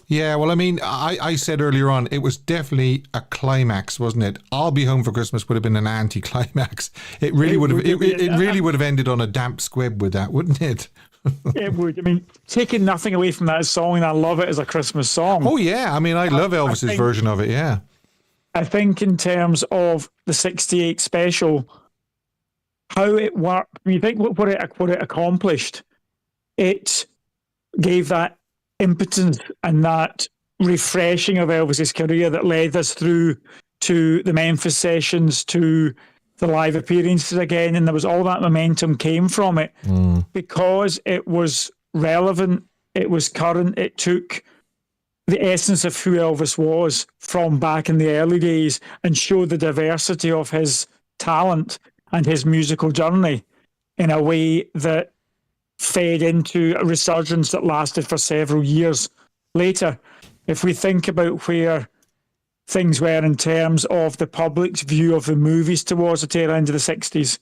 Yeah, well, I mean, I said earlier on, it was definitely a climax, wasn't it? I'll Be Home for Christmas would have been an anti-climax. It really would have. It really would have ended on a damp squib with that, wouldn't it? It would. I mean, taking nothing away from that song, and I love it as a Christmas song. Oh yeah, I mean, I love Elvis's version of it. Yeah. I think in terms of the '68 special, how it worked. When you think what it accomplished, it gave that impotence and that refreshing of Elvis's career that led us through to the Memphis sessions, to the live appearances again, and there was all that momentum came from it because it was relevant, it was current, it took the essence of who Elvis was from back in the early days and showed the diversity of his talent and his musical journey in a way that fed into a resurgence that lasted for several years later. If we think about where things were in terms of the public's view of the movies towards the tail end of the 60s,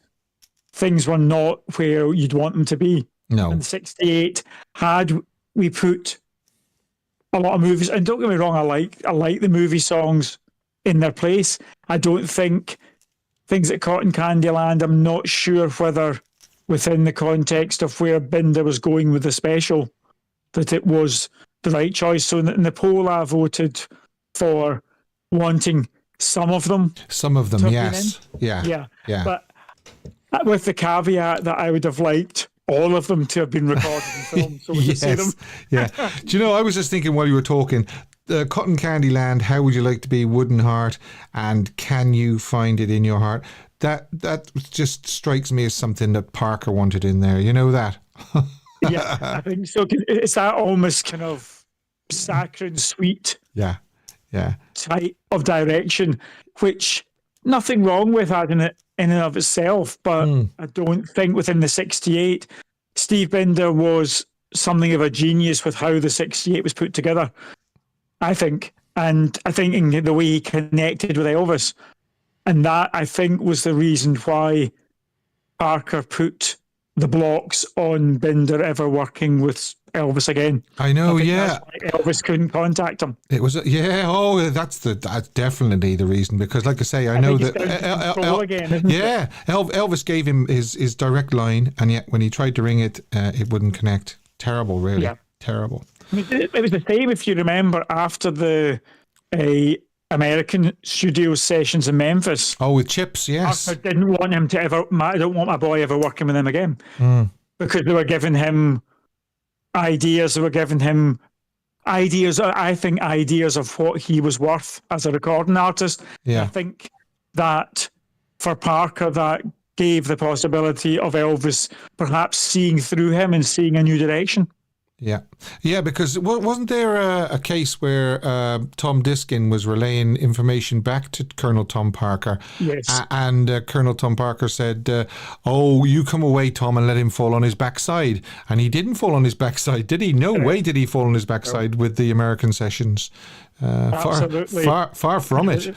things were not where you'd want them to be. No. In 68, had we put a lot of movies, and don't get me wrong, I like the movie songs in their place. I don't think things at Cotton Candy Land, I'm not sure whether within the context of where Binder was going with the special, that it was the right choice. So in the poll, I voted for wanting some of them. Some of them, yes. Yeah. But with the caveat that I would have liked all of them to have been recorded in film so we could see them. Yeah. Do you know, I was just thinking while you were talking, Cotton Candy Land, How Would You Like to Be, Wooden Heart, and Can You Find It in Your Heart? That just strikes me as something that Parker wanted in there. You know that? Yeah, I think so. It's that almost kind of saccharine sweet type of direction, which nothing wrong with having it in and of itself, but I don't think within the 68, Steve Binder was something of a genius with how the 68 was put together, I think. And I think in the way he connected with Elvis. And that, I think, was the reason why Parker put the blocks on Binder ever working with Elvis again. I know, I think yeah. that's why Elvis couldn't contact him. It was, yeah. Oh, that's definitely the reason. Because, like I say, I know think that. he's down to control again, isn't yeah, Elvis gave him his direct line, and yet when he tried to ring it, it wouldn't connect. Terrible, really. Yeah. Terrible. I mean, it was the same, if you remember, after the American studio sessions in Memphis. Oh, with Chips, yes. I didn't want him to ever. I don't want my boy ever working with him again, because they were giving him ideas. They were giving him ideas. I think ideas of what he was worth as a recording artist. Yeah. I think that for Parker, that gave the possibility of Elvis perhaps seeing through him and seeing a new direction. Yeah, yeah, because wasn't there a case where Tom Diskin was relaying information back to Colonel Tom Parker? Yes. And Colonel Tom Parker said, oh, you come away, Tom, and let him fall on his backside. And he didn't fall on his backside, did he? No way did he fall on his backside with the American sessions. Absolutely. Far from it.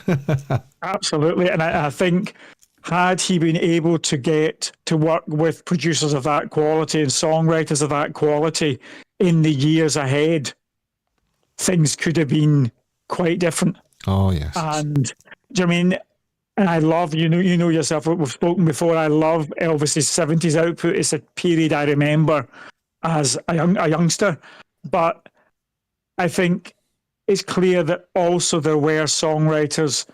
Absolutely. And I think had he been able to get to work with producers of that quality and songwriters of that quality in the years ahead, things could have been quite different. Oh, yes. And do you know what I mean? And I love, you know yourself, we've spoken before, I love Elvis's 70s output. It's a period I remember as a youngster. But I think it's clear that also there were songwriters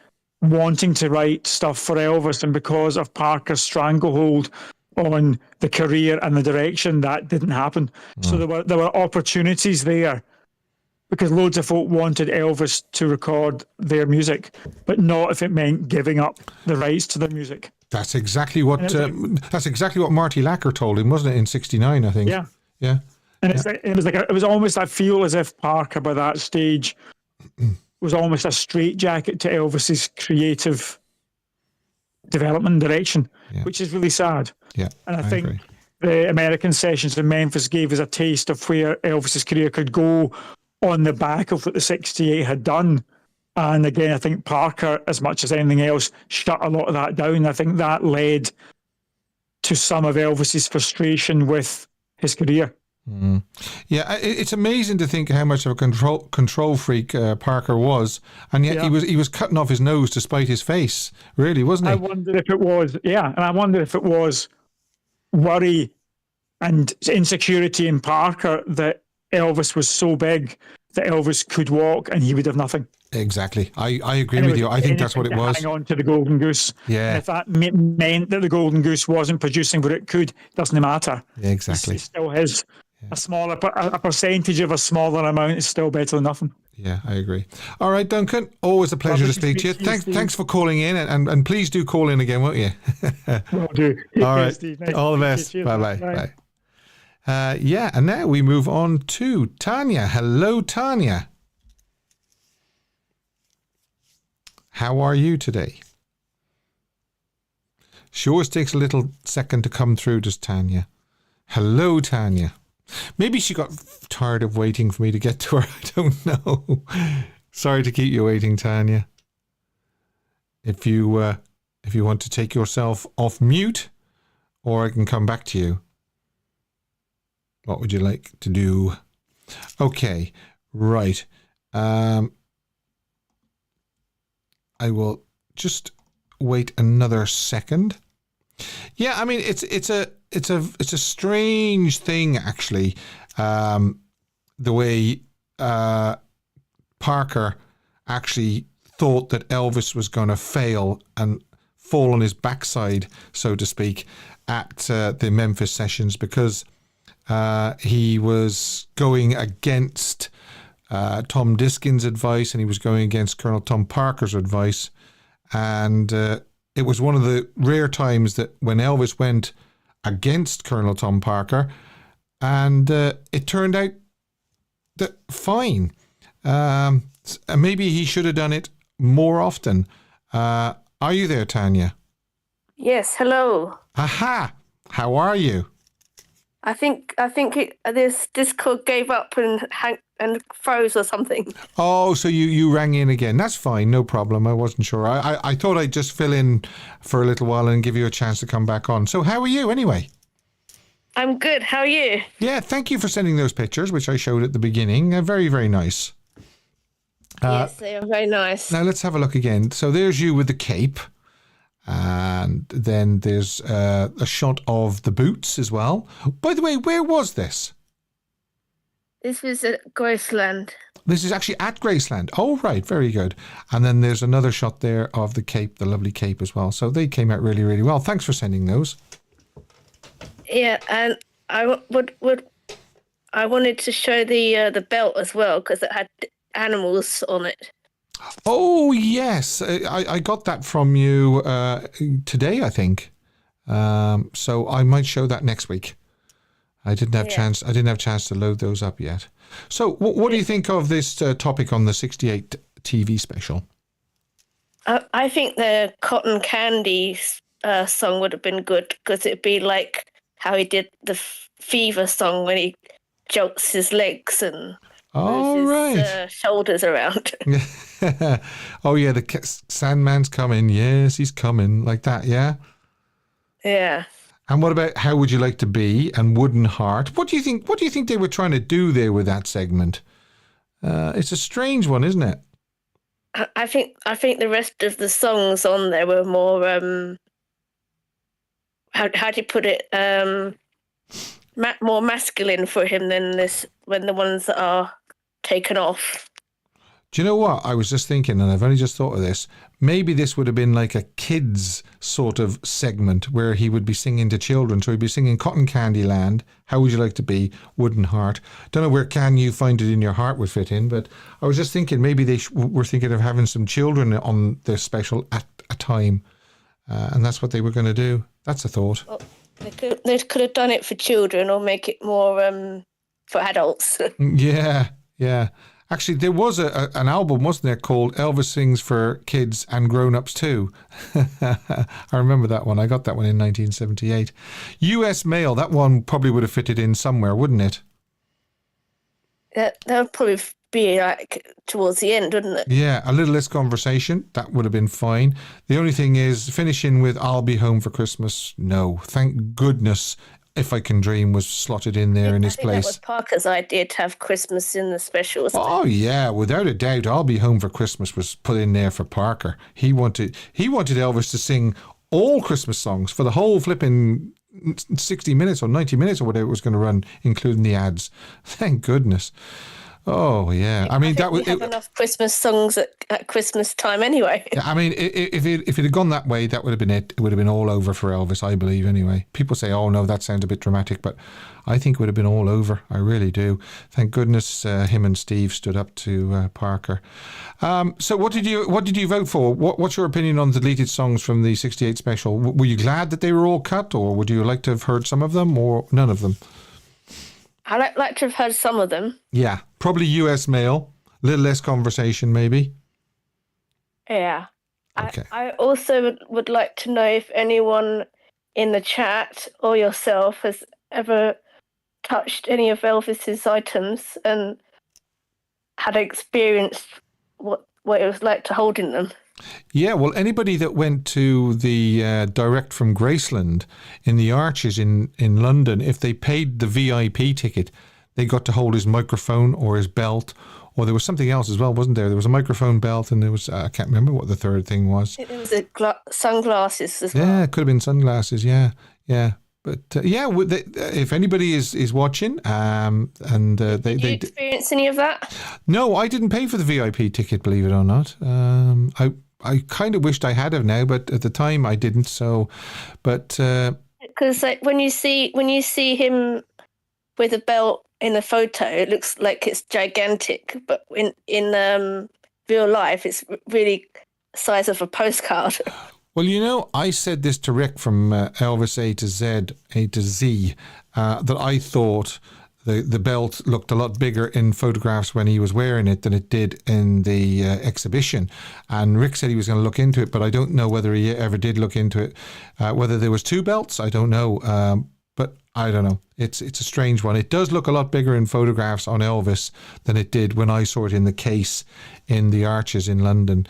wanting to write stuff for Elvis, and because of Parker's stranglehold on the career and the direction, that didn't happen. So there were opportunities there, because loads of folk wanted Elvis to record their music, but not if it meant giving up the rights to their music. That's exactly what Marty Lacker told him, wasn't it, in '69? I think. Yeah. Yeah. And it was almost, I feel as if Parker by that stage was almost a straitjacket to Elvis's creative development and direction, which is really sad. Yeah, and I think agree. the American sessions in Memphis gave us a taste of where Elvis's career could go on the back of what the '68 had done. And again, I think Parker, as much as anything else, shut a lot of that down. I think that led to some of Elvis's frustration with his career. Yeah, it's amazing to think how much of a control freak Parker was, and yet he was cutting off his nose to spite his face. Really, wasn't he? I wondered if it was, and I wondered if it was worry and insecurity in Parker that Elvis was so big that Elvis could walk and he would have nothing. Exactly. I agree with you. I think that's what it was. Hang on to the Golden Goose. Yeah. And if that meant that the Golden Goose wasn't producing what it could, doesn't matter. Yeah, exactly. It's still his. A percentage of a smaller amount is still better than nothing. Yeah, I agree. All right, Duncan, always a pleasure to speak to you. Thanks for calling in, and please do call in again, won't you? Will do. All right. Steve. Nice all the best. Bye-bye. Yeah, and now we move on to Tanya. Hello, Tanya. How are you today? She always takes a little second to come through, does Tanya. Hello, Tanya. Maybe she got tired of waiting for me to get to her. I don't know. Sorry to keep you waiting, Tanya. If you want to take yourself off mute, or I can come back to you. What would you like to do? Okay, right. I will just wait another second. Yeah, I mean it's a strange thing actually. The way Parker actually thought that Elvis was going to fail and fall on his backside, so to speak, at the Memphis sessions, because he was going against Tom Diskin's advice, and he was going against Colonel Tom Parker's advice, and it was one of the rare times that when Elvis went against Colonel Tom Parker, and it turned out that fine. Maybe he should have done it more often. Are you there, Tanya? Yes. Hello. Aha! How are you? I think this Discord gave up and froze or something. Oh, so you rang in again. That's fine, no problem. I wasn't sure. I thought I'd just fill in for a little while and give you a chance to come back on. So how are you anyway? I'm good. How are you? Yeah, thank you for sending those pictures, which I showed at the beginning. Very, very nice. Yes, they are very nice. Now let's have a look again. So there's you with the cape. And then there's a shot of the boots as well. By the way, where was this? This was at Graceland. This is actually at Graceland. Oh, right. Very good. And then there's another shot there of the cape, the lovely cape as well. So they came out really, really well. Thanks for sending those. Yeah, and I wanted to show the belt as well because it had animals on it. Oh, yes. I got that from you today, I think. So I might show that next week. I didn't have chance to load those up yet. So what do you think of this topic on the 68 TV special? I think the Cotton Candy song would have been good because it'd be like how he did the Fever song when he jolts his legs and moves his shoulders around. Oh, yeah, the Sandman's coming. Yes, he's coming. Like that, yeah? Yeah. And what about How Would You Like to Be and Wooden Heart? What do you think they were trying to do there with that segment? It's a strange one, isn't it? I think the rest of the songs on there were more how do you put it? More masculine for him than the ones that are taken off. Do you know what? I was just thinking, and I've only just thought of this, maybe this would have been like a kids sort of segment where he would be singing to children. So he'd be singing Cotton Candy Land, How Would You Like to Be, Wooden Heart. Don't know where Can You Find It in Your Heart would fit in, but I was just thinking maybe they were thinking of having some children on their special at a time, and that's what they were going to do. That's a thought. Well, they could have done it for children or make it more for adults. Yeah. Actually, there was an album, wasn't there, called Elvis Sings for Kids and Grown-Ups Too. I remember that one. I got that one in 1978. US Mail, that one probably would have fitted in somewhere, wouldn't it? That would probably be like towards the end, wouldn't it? Yeah, A Little Less Conversation, that would have been fine. The only thing is, finishing with I'll Be Home for Christmas, no. Thank goodness If I Can Dream was slotted in there in his place. That was Parker's idea to have Christmas in the special, wasn't it? Oh yeah, without a doubt, I'll Be Home for Christmas was put in there for Parker. He wanted Elvis to sing all Christmas songs for the whole flipping 60 minutes or 90 minutes or whatever it was going to run, including the ads. Thank goodness. Oh yeah, I mean that would have enough Christmas songs at Christmas time anyway. I mean, if it had gone that way, that would have been it. It would have been all over for Elvis, I believe. Anyway, people say, "Oh no, that sounds a bit dramatic," but I think it would have been all over. I really do. Thank goodness him and Steve stood up to Parker. So what did you vote for? What's your opinion on the deleted songs from the 68 special? Were you glad that they were all cut, or would you like to have heard some of them, or none of them? I'd like to have heard some of them. Yeah, probably US Mail. A little less conversation, maybe. Yeah. Okay. I also would like to know if anyone in the chat or yourself has ever touched any of Elvis's items and had experienced what it was like to hold in them. Yeah, well, anybody that went to the direct from Graceland in the Arches in London, if they paid the VIP ticket, they got to hold his microphone or his belt, or there was something else as well, wasn't there? There was a microphone, belt, and there was, I can't remember what the third thing was. It was sunglasses as well. Yeah, it could have been sunglasses, yeah. But if anybody is watching, did you experience any of that? No, I didn't pay for the VIP ticket, believe it or not. I kind of wished I had have now, but at the time I didn't. So, but because like when you see him with a belt in a photo, it looks like it's gigantic, but in real life, it's really the size of a postcard. Well, I said this to Rick from Elvis A to Z, that I thought the belt looked a lot bigger in photographs when he was wearing it than it did in the exhibition. And Rick said he was going to look into it, but I don't know whether he ever did look into it. Whether there was two belts, I don't know. But I don't know. It's a strange one. It does look a lot bigger in photographs on Elvis than it did when I saw it in the case in the Arches in London.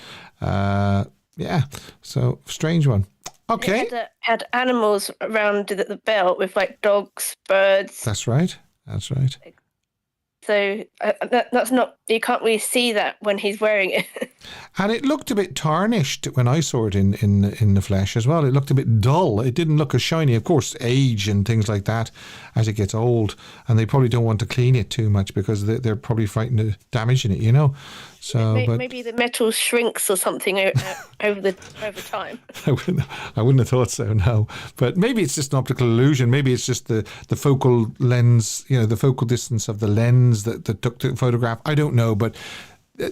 Yeah, so strange one. Okay. It had animals around the belt with like dogs, birds. That's right. That's right. So that's not, you can't really see that when he's wearing it. And it looked a bit tarnished when I saw it in the flesh as well. It looked a bit dull. It didn't look as shiny. Of course, age and things like that as it gets old. And they probably don't want to clean it too much because they're probably frightened of damaging it, you know. So maybe the metal shrinks or something over time. I wouldn't have thought so, no. But maybe it's just an optical illusion. Maybe it's just the focal lens, you know, the focal distance of the lens that took the photograph. I don't know, but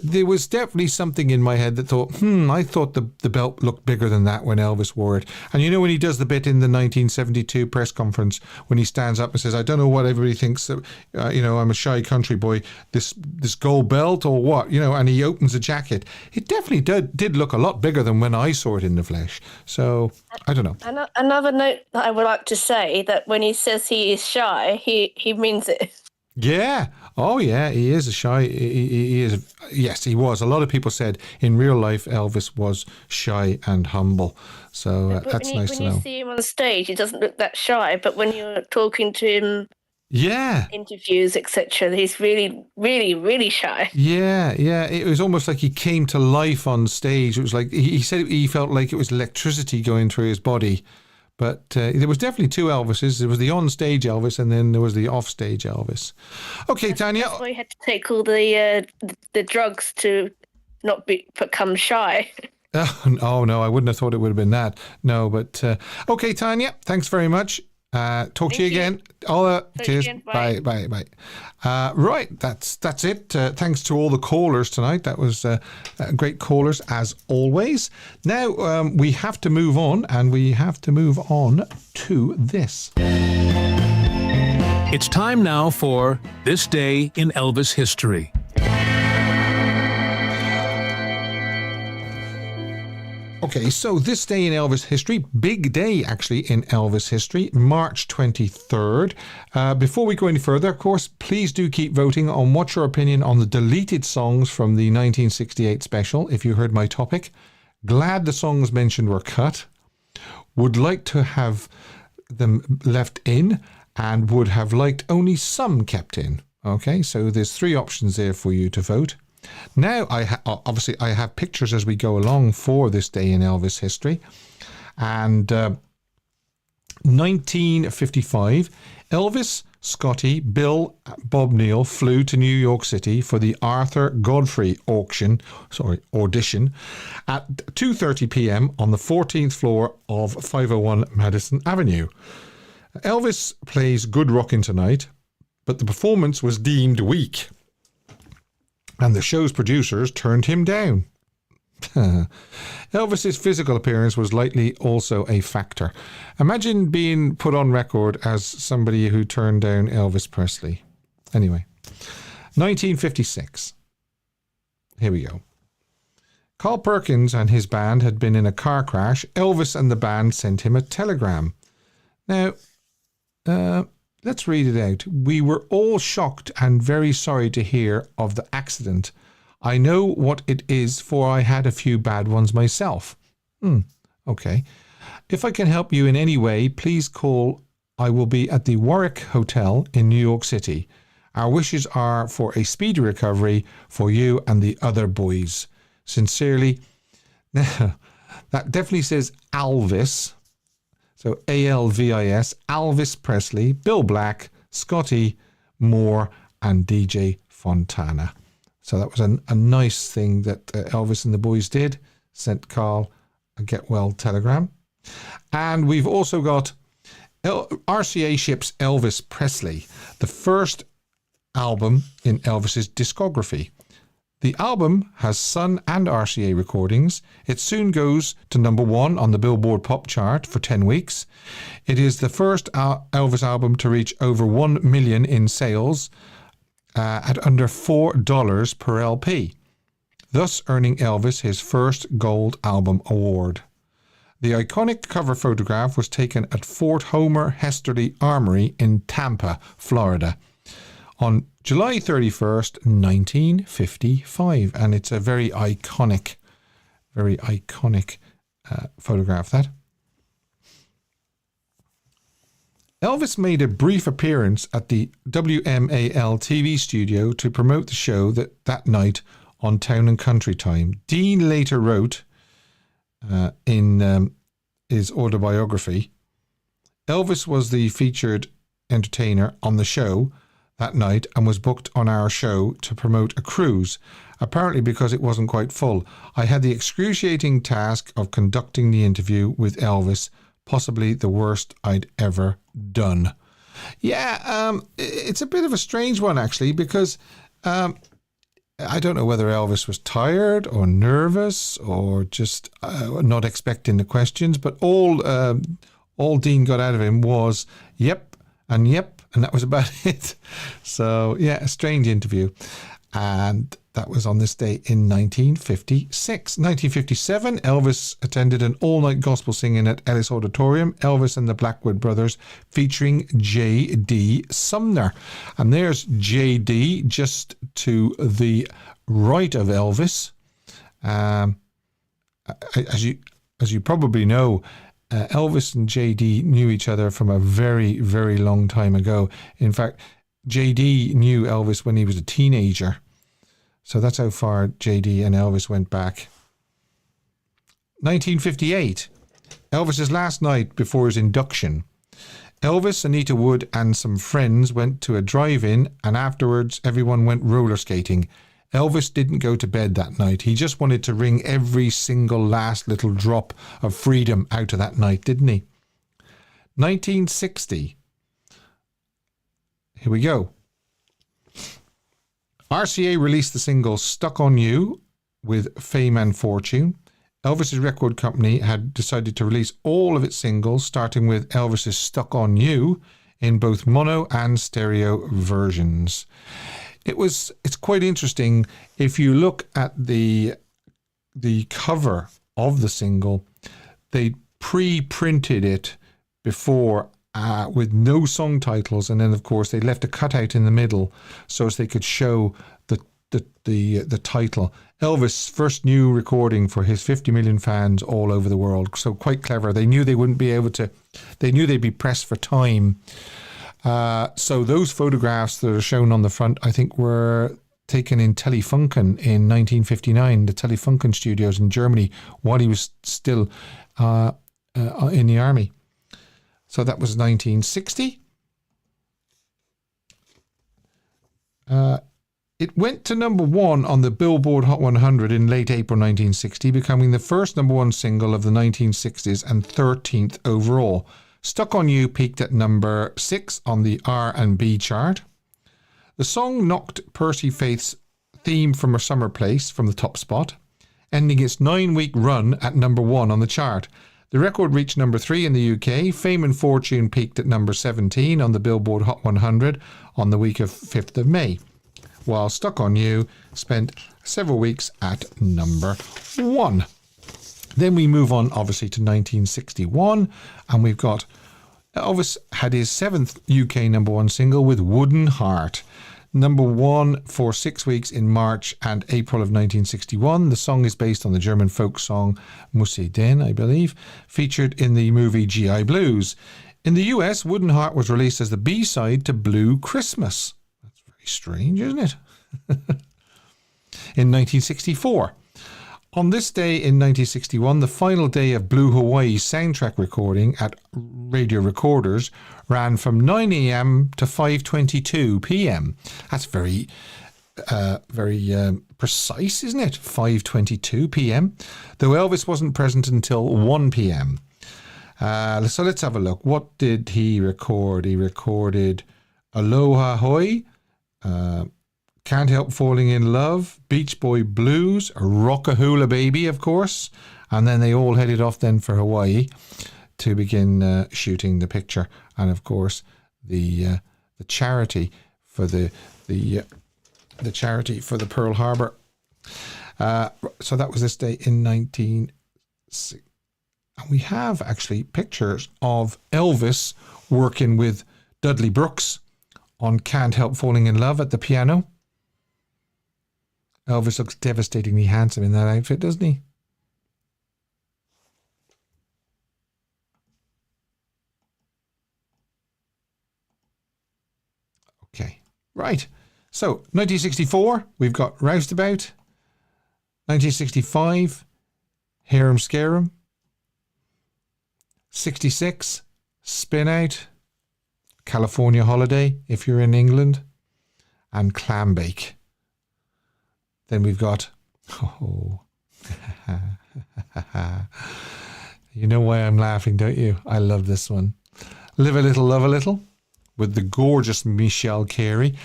there was definitely something in my head that thought, I thought the belt looked bigger than that when Elvis wore it. And you know when he does the bit in the 1972 press conference when he stands up and says, I don't know what everybody thinks, that, I'm a shy country boy, this gold belt or what, you know, and he opens the jacket. It definitely did look a lot bigger than when I saw it in the flesh. So, I don't know. Another note that I would like to say, that when he says he is shy, he means it. Yeah. Oh, yeah. He is a shy. He is. Yes, he was. A lot of people said in real life Elvis was shy and humble. So that's nice to know. When you see him on stage, he doesn't look that shy. But when you're talking to him, interviews, etc., he's really, really, really shy. Yeah. It was almost like he came to life on stage. It was like he said he felt like it was electricity going through his body. But there was definitely two Elvises. There was the on-stage Elvis and then there was the off-stage Elvis. Okay, Tanya. That's why he had to take all the drugs to not become shy. Oh, no, I wouldn't have thought it would have been that. No, but okay, Tanya, thanks very much. Talk to you again. Cheers. Bye. Right, that's it. Thanks to all the callers tonight. That was great callers as always. Now we have to move on, and we have to move on to this. It's time now for This Day in Elvis History. Okay, so this day in Elvis history, big day actually in Elvis history, March 23rd. Before we go any further, of course, please do keep voting on what's your opinion on the deleted songs from the 1968 special, if you heard my topic. Glad the songs mentioned were cut. Would like to have them left in and would have liked only some kept in. Okay, so there's three options there for you to vote. Now, obviously, I have pictures as we go along for this day in Elvis history. And 1955, Elvis, Scotty, Bill, Bob Neal flew to New York City for the Arthur Godfrey audition at 2:30 p.m. on the 14th floor of 501 Madison Avenue. Elvis plays Good Rockin' Tonight, but the performance was deemed weak. And the show's producers turned him down. Elvis's physical appearance was likely also a factor. Imagine being put on record as somebody who turned down Elvis Presley. Anyway, 1956. Here we go. Carl Perkins and his band had been in a car crash. Elvis and the band sent him a telegram. Now, let's read it out. We were all shocked and very sorry to hear of the accident. I know what it is, for I had a few bad ones myself. Okay. If I can help you in any way, please call. I will be at the Warwick Hotel in New York City. Our wishes are for a speedy recovery for you and the other boys. Sincerely. That definitely says Elvis. So Alvis, Elvis Presley, Bill Black, Scotty Moore, and DJ Fontana. So that was a nice thing that Elvis and the boys did. Sent Carl a get well telegram. And we've also got RCA ships Elvis Presley, the first album in Elvis's discography. The album has Sun and RCA recordings. It soon goes to number 1 on the Billboard Pop chart for 10 weeks. It is the first Elvis album to reach over 1 million in sales at under $4 per LP, thus earning Elvis his first Gold Album Award. The iconic cover photograph was taken at Fort Homer Hesterly Armory in Tampa, Florida, on July 31st, 1955. And it's a very iconic photograph, that. Elvis made a brief appearance at the WMAL TV studio to promote the show that night on Town and Country Time. Dean later wrote in his autobiography, Elvis was the featured entertainer on the show that night and was booked on our show to promote a cruise, apparently because it wasn't quite full. I had the excruciating task of conducting the interview with Elvis, possibly the worst I'd ever done. Yeah, it's a bit of a strange one, actually, because I don't know whether Elvis was tired or nervous or just not expecting the questions, but all Dean got out of him was yep, and that was about it. So, yeah, a strange interview. And that was on this day in 1956. 1957, Elvis attended an all-night gospel singing at Ellis Auditorium, Elvis and the Blackwood Brothers, featuring J.D. Sumner. And there's J.D. just to the right of Elvis. As you probably know, Elvis and J.D. knew each other from a very, very long time ago. In fact, J.D. knew Elvis when he was a teenager. So that's how far J.D. and Elvis went back. 1958, Elvis's last night before his induction. Elvis, Anita Wood and some friends went to a drive-in, and afterwards everyone went roller skating. Elvis didn't go to bed that night. He just wanted to wring every single last little drop of freedom out of that night, didn't he? 1960. Here we go. RCA released the single Stuck on You with Fame and Fortune. Elvis's record company had decided to release all of its singles, starting with Elvis's Stuck on You, in both mono and stereo versions. It's quite interesting. If you look at the cover of the single, they pre-printed it before with no song titles, and then of course they left a cutout in the middle so as they could show the title. Elvis' first new recording for his 50 million fans all over the world. So quite clever. They knew they wouldn't be able to. They knew they'd be pressed for time. So those photographs that are shown on the front, I think, were taken in Telefunken in 1959, the Telefunken studios in Germany, while he was still in the army. So that was 1960. It went to number one on the Billboard Hot 100 in late April 1960, becoming the first number one single of the 1960s and 13th overall. Stuck on You peaked at number 6 on the R&B chart. The song knocked Percy Faith's Theme from a Summer Place from the top spot, ending its 9-week run at number 1 on the chart. The record reached number 3 in the UK. Fame and Fortune peaked at number 17 on the Billboard Hot 100 on the week of 5th of May, while Stuck on You spent several weeks at number 1. Then we move on, obviously, to 1961, and we've got Elvis had his 7th UK number 1 single with Wooden Heart. Number 1 for 6 weeks in March and April of 1961. The song is based on the German folk song Musse Den, I believe, featured in the movie G.I. Blues. In the US, Wooden Heart was released as the B-side to Blue Christmas. That's very strange, isn't it? In 1964. On this day in 1961, the final day of Blue Hawaii's soundtrack recording at Radio Recorders ran from 9 a.m. to 5:22 p.m. That's very precise, isn't it? 5:22 p.m. Though Elvis wasn't present until 1 p.m. So let's have a look. What did he record? He recorded Aloha Hoi, Can't Help Falling in Love, Beach Boy Blues, Rockahula Baby, of course, and then they all headed off then for Hawaii to begin shooting the picture, and of course the charity for the charity for the Pearl Harbor. So that was this day in 1960. And we have actually pictures of Elvis working with Dudley Brooks on Can't Help Falling in Love at the piano. Elvis looks devastatingly handsome in that outfit, doesn't he? Right. So, 1964, we've got Roustabout. 1965, Hear 'em Scare 'em. 66, Spin Out. California Holiday, if you're in England. And Clambake. Then we've got... Oh... You know why I'm laughing, don't you? I love this one. Live a Little, Love a Little, with the gorgeous Michelle Carey.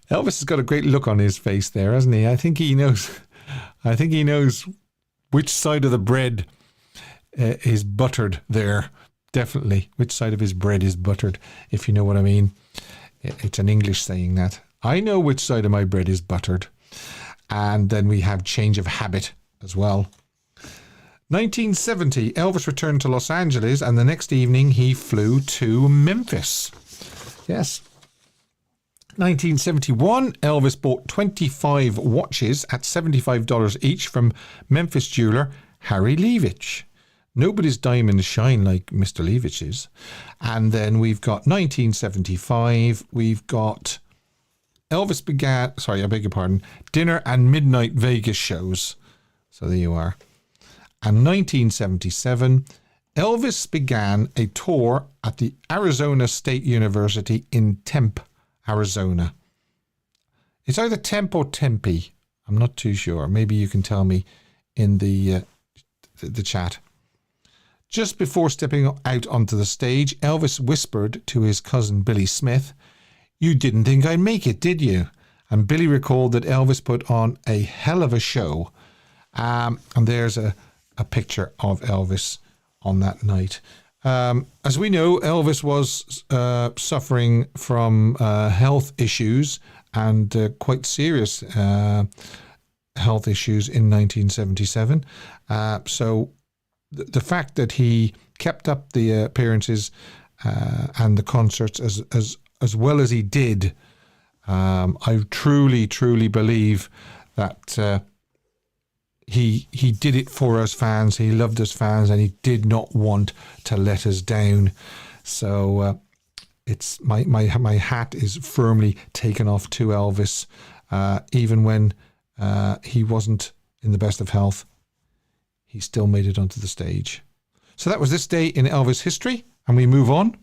Elvis has got a great look on his face there, hasn't he? I think he knows which side of the bread is buttered there. Definitely. Which side of his bread is buttered, if you know what I mean. It's an English saying that. I know which side of my bread is buttered. And then we have Change of Habit as well. 1970, Elvis returned to Los Angeles, and the next evening he flew to Memphis. Yes. 1971, Elvis bought 25 watches at $75 each from Memphis jeweler Harry Leavitch. Nobody's diamonds shine like Mr. Leavich's. And then we've got 1975, we've got Elvis began, dinner and midnight Vegas shows. So there you are. And 1977, Elvis began a tour at the Arizona State University in Tempe, Arizona. It's either Tempe or Tempe. I'm not too sure. Maybe you can tell me in the chat. Just before stepping out onto the stage, Elvis whispered to his cousin Billy Smith, "You didn't think I'd make it, did you?" And Billy recalled that Elvis put on a hell of a show. And there's a picture of Elvis on that night. As we know, Elvis was suffering from health issues and quite serious health issues in 1977. So the fact that he kept up the appearances and the concerts as well as he did, I truly, truly believe that he did it for us fans. He loved us fans, and he did not want to let us down. So it's my hat is firmly taken off to Elvis, even when he wasn't in the best of health. He still made it onto the stage. So that was this day in Elvis history, and we move on.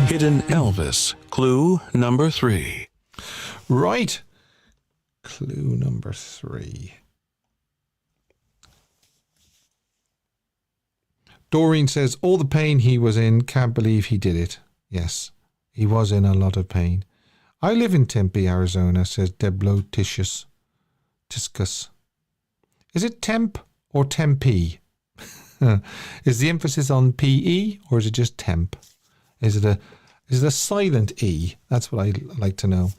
Hidden Elvis, clue number 3. Right. Clue number 3. Doreen says, all the pain he was in, can't believe he did it. Yes, he was in a lot of pain. I live in Tempe, Arizona, says Deblo Tiscus. Is it Temp or Tempe? Is the emphasis on PE or is it just Temp? Is it a silent E? That's what I'd like to know.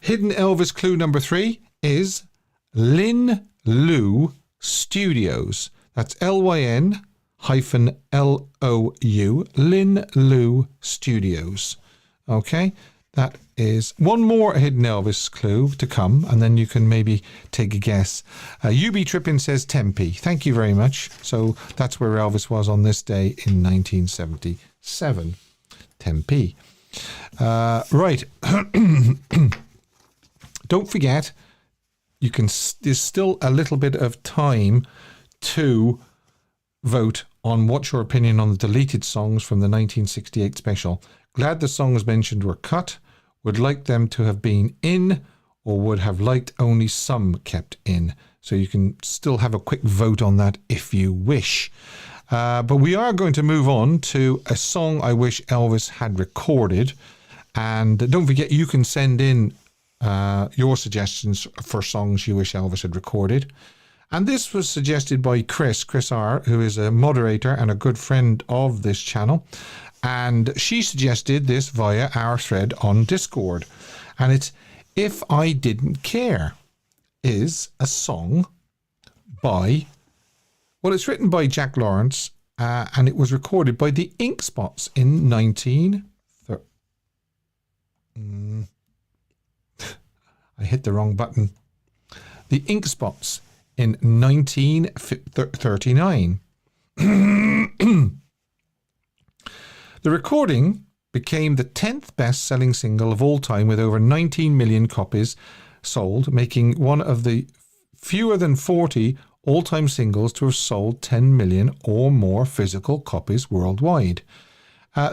Hidden Elvis clue number 3 is Lynn Lou Studios. That's LYN-LOU, Lynn Lou Studios. Okay, that is one more Hidden Elvis clue to come, and then you can maybe take a guess. UB Trippin says Tempe. Thank you very much. So that's where Elvis was on this day in 1977. Tempe. Right. Don't forget, there's still a little bit of time to vote on what's your opinion on the deleted songs from the 1968 special. Glad the songs mentioned were cut, would like them to have been in, or would have liked only some kept in. So you can still have a quick vote on that if you wish. But we are going to move on to a song I wish Elvis had recorded. And don't forget, you can send in your suggestions for songs you wish Elvis had recorded. And this was suggested by Chris R., who is a moderator and a good friend of this channel. And she suggested this via our thread on Discord. And it's If I Didn't Care is a song by, well, it's written by Jack Lawrence, and it was recorded by the Ink Spots in 1930. I hit the wrong button. The Ink Spots in 1939. The recording became the 10th best-selling single of all time with over 19 million copies sold, making one of the fewer than 40 all-time singles to have sold 10 million or more physical copies worldwide.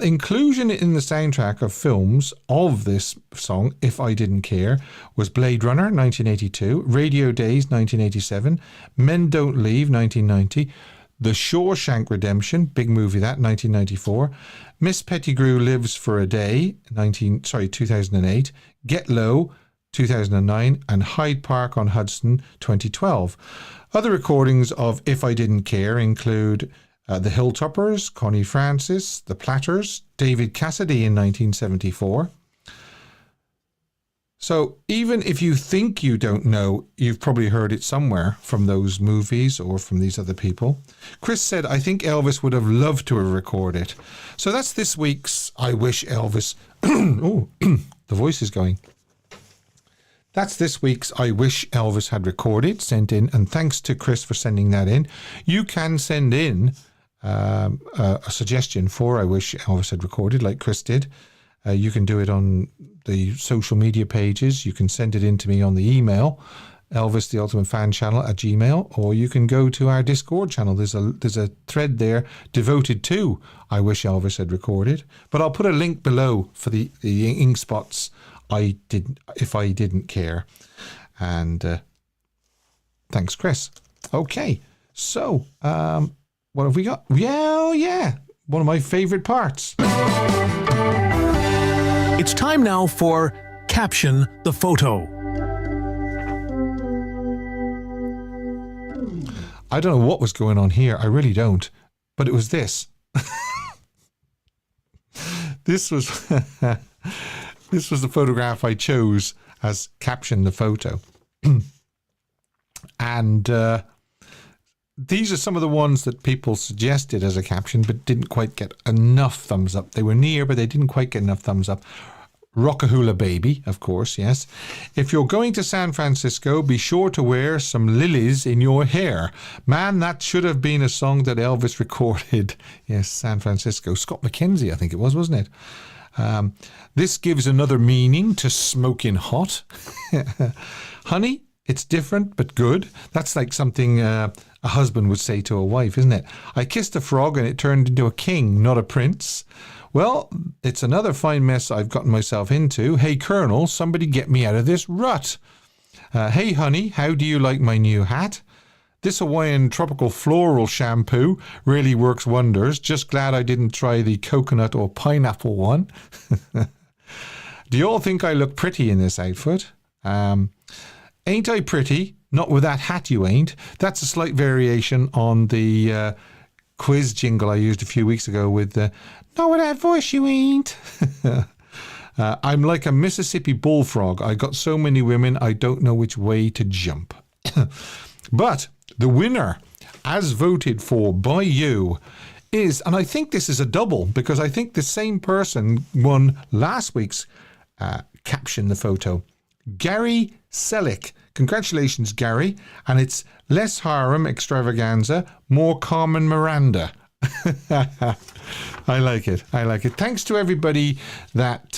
Inclusion in the soundtrack of films of this song, If I Didn't Care, was Blade Runner 1982, Radio Days 1987, Men Don't Leave 1990, The Shawshank Redemption, big movie that, 1994, Miss Pettigrew Lives for a Day 2008, Get Low 2009, and Hyde Park on Hudson 2012. Other recordings of If I Didn't Care include the Hilltoppers, Connie Francis, the Platters, David Cassidy in 1974. So even if you think you don't know, you've probably heard it somewhere from those movies or from these other people. Chris said, I think Elvis would have loved to have recorded it. So that's this week's I Wish Elvis... oh, the voice is going. That's this week's I Wish Elvis Had Recorded, sent in, and thanks to Chris for sending that in. You can send in a suggestion for I Wish Elvis Had Recorded, like Chris did. You can do it on the social media pages. You can send it in to me on the email, elvistheultimatefanchannel@gmail, or you can go to our Discord channel. There's a thread there devoted to I Wish Elvis Had Recorded. But I'll put a link below for the ink spots If I Didn't Care. And thanks, Chris. Okay, so what have we got? Yeah, one of my favourite parts. It's time now for Caption the Photo. I don't know what was going on here. I really don't. But it was this. This was this was the photograph I chose as Caption the Photo. And these are some of the ones that people suggested as a caption but didn't quite get enough thumbs up. They were near, but they didn't quite get enough thumbs up. Rockahula Baby, of course, yes. If you're going to San Francisco, be sure to wear some lilies in your hair. Man, that should have been a song that Elvis recorded. Yes, San Francisco. Scott McKenzie, I think it was, wasn't it? This gives another meaning to smoking hot. Honey, it's different but good. That's like something a husband would say to a wife, isn't it? I kissed a frog and it turned into a king, not a prince. Well, it's another fine mess I've gotten myself into. Hey, Colonel, somebody get me out of this rut. Hey, honey, how do you like my new hat? This Hawaiian tropical floral shampoo really works wonders. Just glad I didn't try the coconut or pineapple one. Do you all think I look pretty in this outfit? Ain't I pretty? Not with that hat you ain't. That's a slight variation on the quiz jingle I used a few weeks ago with not with that voice you ain't. I'm like a Mississippi bullfrog. I got so many women I don't know which way to jump. But the winner, as voted for by you, is, and I think this is a double because I think the same person won last week's Caption the Photo. Gary Selick. Congratulations, Gary. And it's less harem extravaganza, more Carmen Miranda. I like it. Thanks to everybody that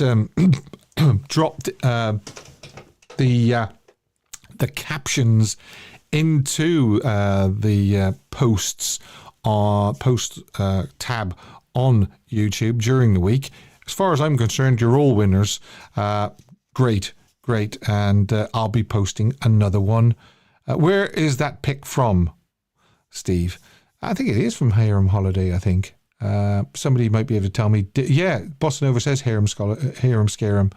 dropped the captions into the post tab on YouTube during the week. As far as I'm concerned, you're all winners. Great. And I'll be posting another one. Where is that pick from, Steve? I think it is from Harem Holiday, I think. Somebody might be able to tell me. Yeah, Bossa Nova says Harem Scarum,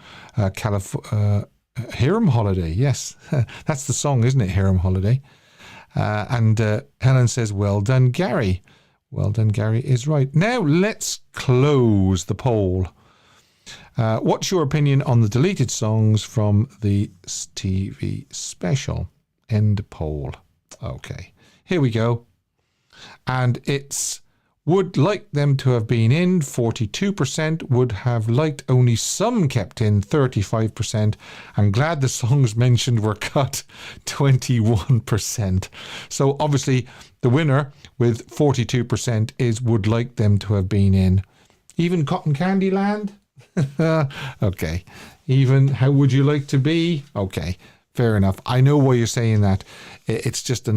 Harem Holiday, yes. That's the song, isn't it? Harem Holiday. And Helen says, well done, Gary. Well done, Gary is right. Now let's close the poll. What's your opinion on the deleted songs from the TV special? End poll. Okay, here we go. And it's would like them to have been in, 42%, would have liked only some kept in, 35%, and glad the songs mentioned were cut, 21%. So obviously the winner with 42% is would like them to have been in. Even Cotton Candy Land? Okay. Even how would you like to be? Okay. Fair enough. I know why you're saying that. It's just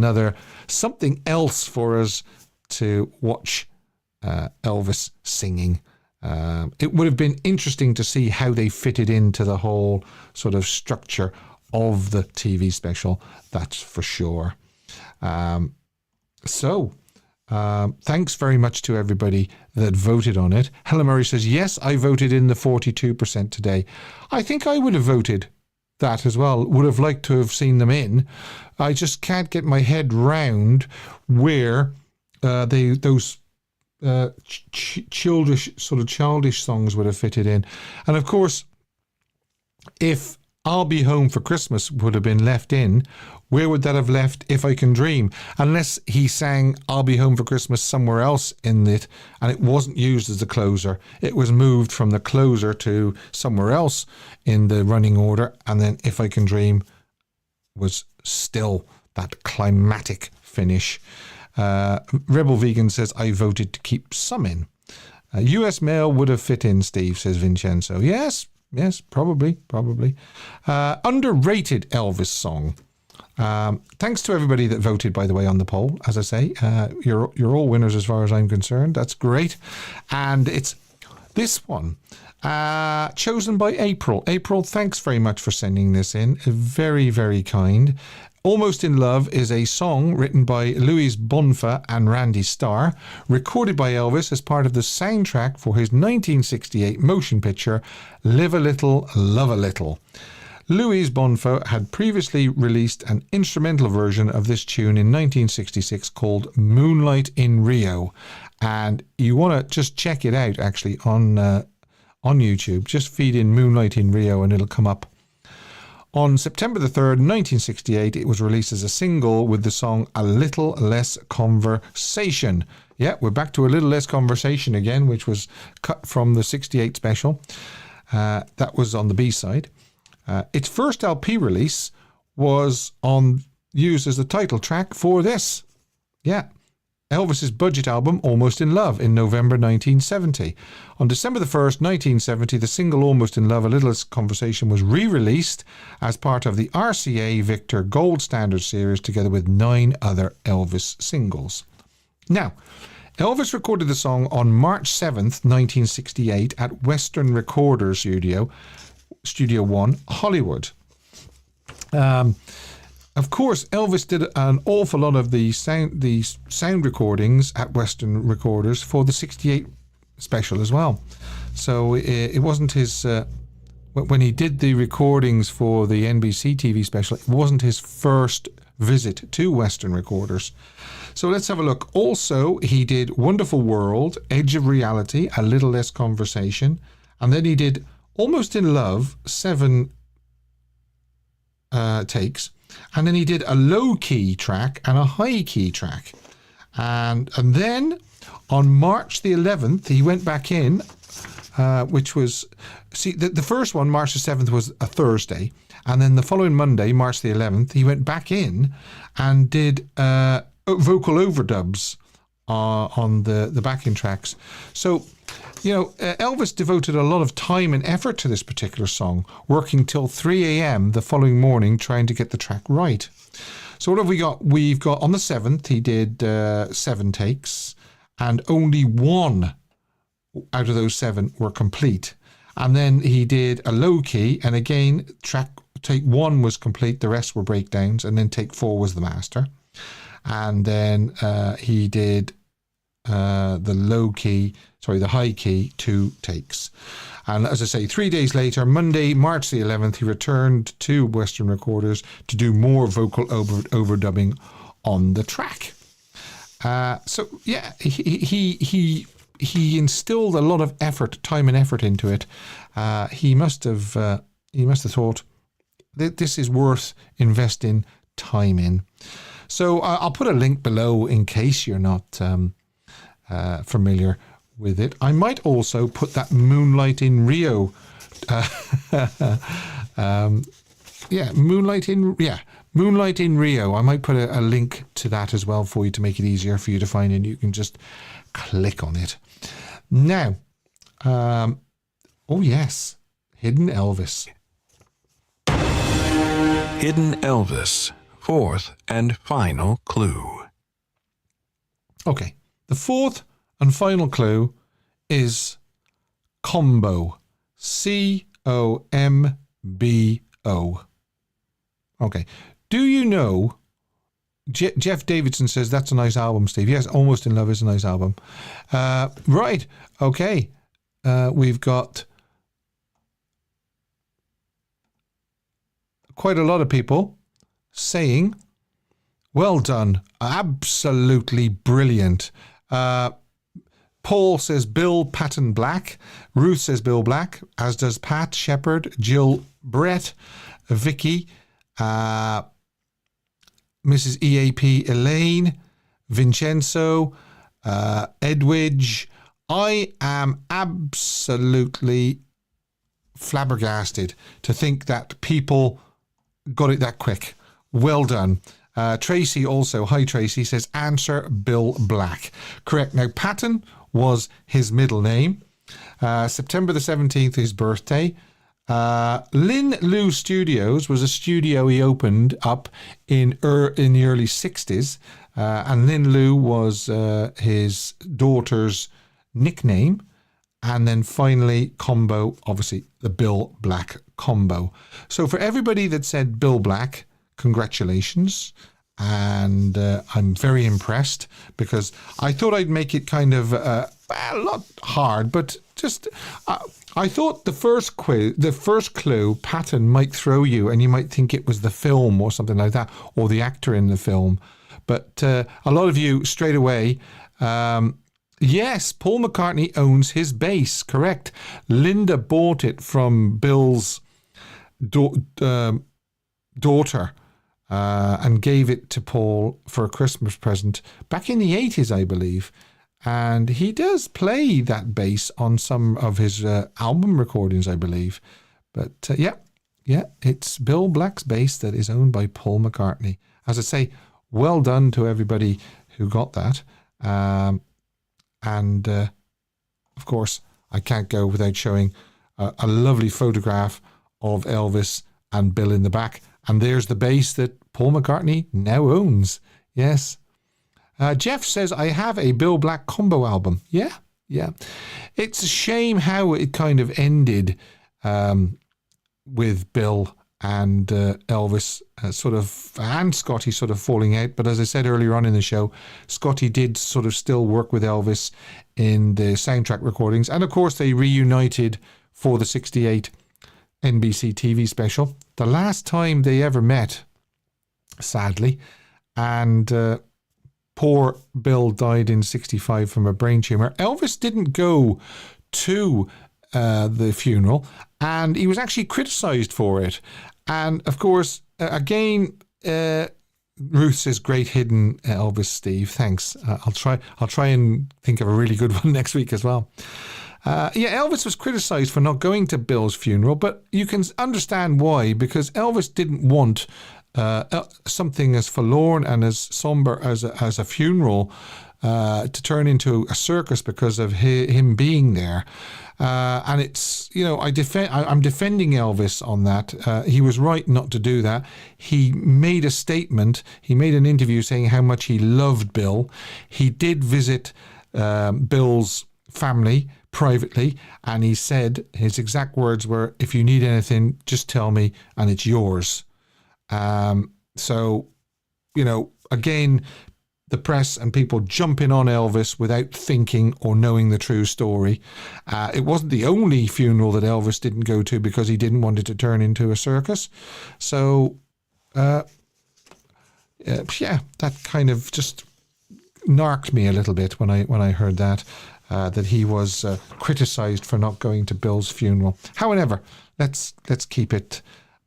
something else for us to watch Elvis singing. It would have been interesting to see how they fitted into the whole sort of structure of the TV special. That's for sure. Thanks very much to everybody that voted on it. Helen Murray says, yes, I voted in the 42% today. I think I would have voted that as well. Would have liked to have seen them in. I just can't get my head round where those childish songs would have fitted in. And of course, if I'll Be Home for Christmas would have been left in, where would that have left If I Can Dream? Unless he sang I'll Be Home for Christmas somewhere else in it, and it wasn't used as the closer. It was moved from the closer to somewhere else in the running order, and then If I Can Dream was still that climatic finish. Rebel Vegan says, I voted to keep some in. US Mail would have fit in, Steve, says Vincenzo. Yes, probably. Underrated Elvis song. Thanks to everybody that voted, by the way, on the poll. As I say, you're all winners as far as I'm concerned. That's great. And it's this one, chosen by April. April, thanks very much for sending this in. Very, very kind. Almost in Love is a song written by Louise Bonfa and Randy Starr, recorded by Elvis as part of the soundtrack for his 1968 motion picture, Live a Little, Love a Little. Louise Bonfa had previously released an instrumental version of this tune in 1966 called Moonlight in Rio. And you want to just check it out, actually, on YouTube. Just feed in Moonlight in Rio and it'll come up. On September the 3rd, 1968, it was released as a single with the song A Little Less Conversation. Yeah, we're back to A Little Less Conversation again, which was cut from the 68 special. That was on the B-side. Its first LP release was used as the title track for this. Yeah, Elvis's budget album, Almost in Love, in November 1970. On December the 1st, 1970, the single Almost in Love, A Little Less Conversation was re-released as part of the RCA Victor Gold Standard series together with 9 other Elvis singles. Now, Elvis recorded the song on March 7th, 1968 at Western Recorders Studio 1, Hollywood. Of course, Elvis did an awful lot of the sound recordings at Western Recorders for the 68 special as well. So it wasn't his... when he did the recordings for the NBC TV special, it wasn't his first visit to Western Recorders. So let's have a look. Also, he did Wonderful World, Edge of Reality, A Little Less Conversation, and then he did Almost in Love, 7 takes. And then he did a low-key track and a high-key track. And then on March the 11th, he went back in, which was... See, the first one, March the 7th, was a Thursday. And then the following Monday, March the 11th, he went back in and did vocal overdubs on the backing tracks. So... Elvis devoted a lot of time and effort to this particular song, working till 3 a.m. the following morning trying to get the track right. So what have we got? We've got on the 7th, he did 7 takes, and only 1 out of those 7 were complete. And then he did a low key, and again, take 1 was complete, the rest were breakdowns, and then take 4 was the master. And then he did the high key 2 takes. And as I say, 3 days later, Monday, March the 11th, he returned to Western Recorders to do more vocal overdubbing on the track. So yeah, he instilled a lot of time and effort into it. He must have thought that this is worth investing time in. So I'll put a link below in case you're not familiar with it. I might also put that Moonlight in Rio. Moonlight in Rio. I might put a link to that as well for you to make it easier for you to find, and you can just click on it. Now, Oh, yes. Hidden Elvis. Hidden Elvis. Fourth and final clue. Okay. The fourth and final clue is combo. COMBO. Okay. Do you know... Jeff Davidson says that's a nice album, Steve. Yes, Almost in Love is a nice album. Right. Okay. We've got quite a lot of people saying, well done. Absolutely brilliant. Paul says Bill Patton Black. Ruth says Bill Black, as does Pat Shepherd, Jill Brett, Vicky, Mrs. EAP Elaine, Vincenzo, Edwidge. I am absolutely flabbergasted to think that people got it that quick. Well done. Tracy also, hi Tracy, says answer Bill Black. Correct. Now, Patton was his middle name. September the 17th, his birthday. Lin Lu Studios was a studio he opened up in the early 60s. And Lin Lu was his daughter's nickname. And then finally, combo, obviously the Bill Black combo. So for everybody that said Bill Black, congratulations. And I'm very impressed because I thought I'd make it kind of a lot hard, but just I thought the first clue Patton might throw you and you might think it was the film or something like that, or the actor in the film. But a lot of you straight away, yes, Paul McCartney owns his bass, correct. Linda bought it from Bill's daughter and gave it to Paul for a Christmas present back in the 80s, I believe. And he does play that bass on some of his album recordings, I believe. But yeah, it's Bill Black's bass that is owned by Paul McCartney. As I say, well done to everybody who got that. And of course, I can't go without showing a lovely photograph of Elvis and Bill in the back. And there's the bass that Paul McCartney now owns. Yes. Jeff says, I have a Bill Black combo album. Yeah. It's a shame how it kind of ended with Bill and Elvis and Scotty sort of falling out. But as I said earlier on in the show, Scotty did sort of still work with Elvis in the soundtrack recordings. And of course, they reunited for the 68 NBC TV special. The last time they ever met, sadly. And poor Bill died in 65 from a brain tumor. Elvis didn't go to the funeral, and he was actually criticized for it. And of course, again, Ruth says, great hidden Elvis, Steve. Thanks. I'll try and think of a really good one next week as well. Elvis was criticized for not going to Bill's funeral, but you can understand why, because Elvis didn't want something as forlorn and as somber as a funeral to turn into a circus because of him being there. And it's, I'm defending Elvis on that. He was right not to do that. He made a statement. He made an interview saying how much he loved Bill. He did visit Bill's family privately, and he said his exact words were, if you need anything, just tell me and it's yours. So, again, the press and people jumping on Elvis without thinking or knowing the true story. It wasn't the only funeral that Elvis didn't go to because he didn't want it to turn into a circus. So, that kind of just narked me a little bit when I heard that he was criticized for not going to Bill's funeral. However, let's keep it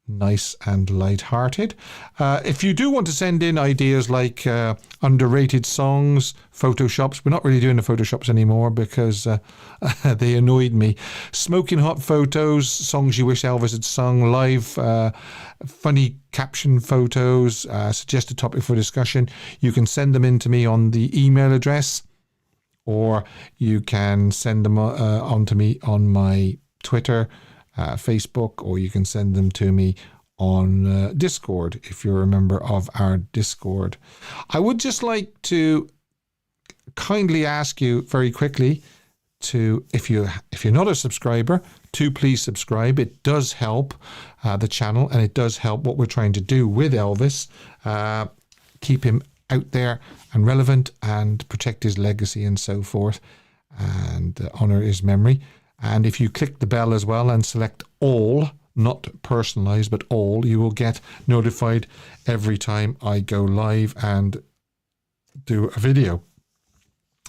nice and light-hearted. If you do want to send in ideas like underrated songs, photoshops, we're not really doing the photoshops anymore because they annoyed me. Smoking hot photos, songs you wish Elvis had sung, live funny caption photos, suggest a topic for discussion. You can send them in to me on the email address, or you can send them on to me on my Twitter, Facebook, or you can send them to me on Discord if you're a member of our Discord. I would just like to kindly ask you very quickly to, if you're not a subscriber, to please subscribe. It does help the channel, and it does help what we're trying to do with Elvis. Keep him out there and relevant, and protect his legacy and so forth, and honor his memory. And if you click the bell as well and select all, not personalized but all, you will get notified every time I go live and do a video.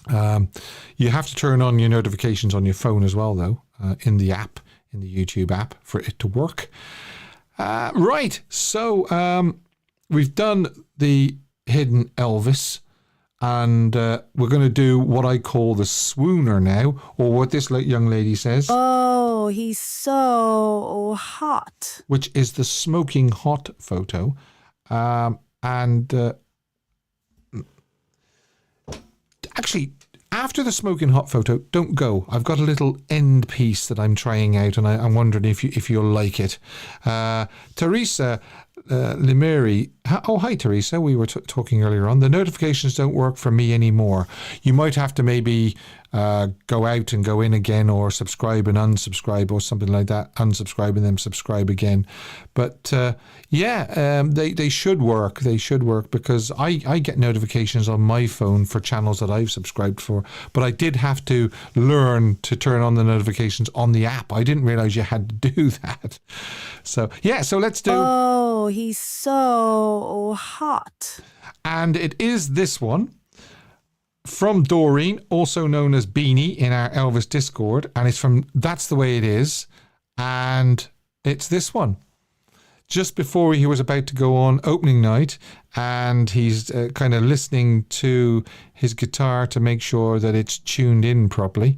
You have to turn on your notifications on your phone as well, though, in the app, in the YouTube app, for it to work. Right, so we've done the hidden Elvis, and we're going to do what I call the swooner now, or what this young lady says. Oh, he's so hot. Which is the smoking hot photo. Actually, after the smoking hot photo, don't go. I've got a little end piece that I'm trying out, and I'm wondering if you'll like it. Teresa Limeri. Oh, hi, Teresa. We were talking earlier on. The notifications don't work for me anymore. You might have to maybe go out and go in again, or subscribe and unsubscribe, or something like that. Unsubscribe and then subscribe again. But they should work. They should work, because I get notifications on my phone for channels that I've subscribed for. But I did have to learn to turn on the notifications on the app. I didn't realize you had to do that. So let's do. Oh, he's so hot. And it is this one from Doreen, also known as Beanie in our Elvis Discord, and it's from That's the Way It Is, and it's this one just before he was about to go on opening night, and he's kind of listening to his guitar to make sure that it's tuned in properly,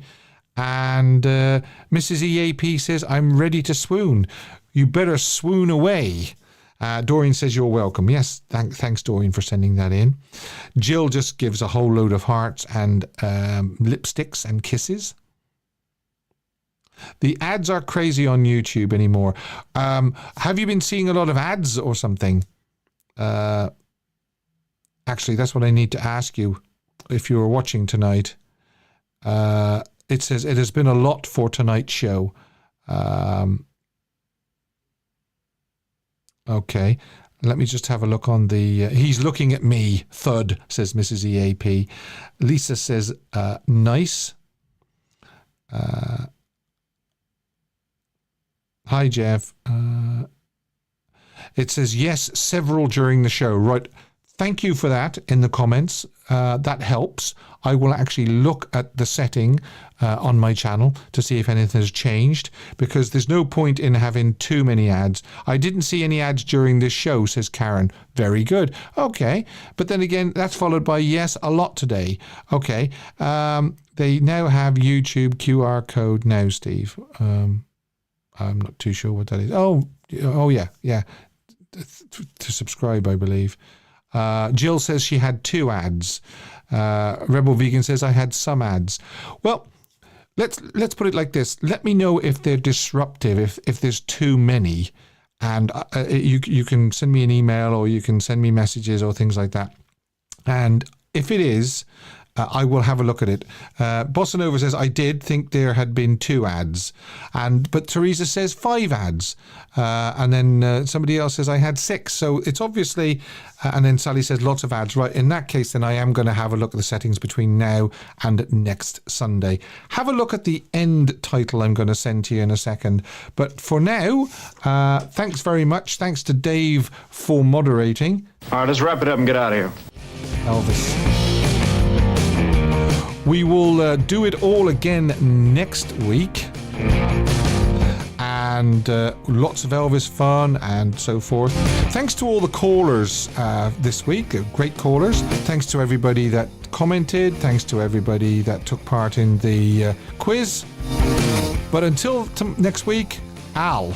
and Mrs. EAP says, "I'm ready to swoon. You better swoon away." Doreen says, "You're welcome." Yes, thanks, Doreen, for sending that in. Jill just gives a whole load of hearts and lipsticks and kisses. The ads are crazy on YouTube anymore. Have you been seeing a lot of ads or something? Actually, that's what I need to ask you if you were watching tonight. It says, "It has been a lot for tonight's show." Okay, let me just have a look on the... he's looking at me, thud, says Mrs. EAP. Lisa says, nice. Hi, Jeff. It says, yes, several during the show. Right, thank you for that in the comments. That helps. I will actually look at the setting on my channel to see if anything has changed, because there's no point in having too many ads. I didn't see any ads during this show, says Karen. Very good. Okay. But then again, that's followed by, yes, a lot today. Okay. They now have YouTube QR code now, Steve. I'm not too sure what that is. Oh yeah. To subscribe, I believe. Jill says she had 2 ads. Rebel Vegan says I had some ads. Well, let's put it like this. Let me know if they're disruptive, if there's too many, and you can send me an email, or you can send me messages or things like that. And if it is, I will have a look at it. Bossa Nova says, I did think there had been 2 ads. But Teresa says 5 ads. And then somebody else says I had 6. So it's obviously, and then Sally says lots of ads. Right, in that case, then I am going to have a look at the settings between now and next Sunday. Have a look at the end title I'm going to send to you in a second. But for now, thanks very much. Thanks to Dave for moderating. All right, let's wrap it up and get out of here. Elvis. We will do it all again next week, and lots of Elvis fun and so forth. Thanks to all the callers this week, great callers. Thanks to everybody that commented. Thanks to everybody that took part in the quiz. But until next week, Al.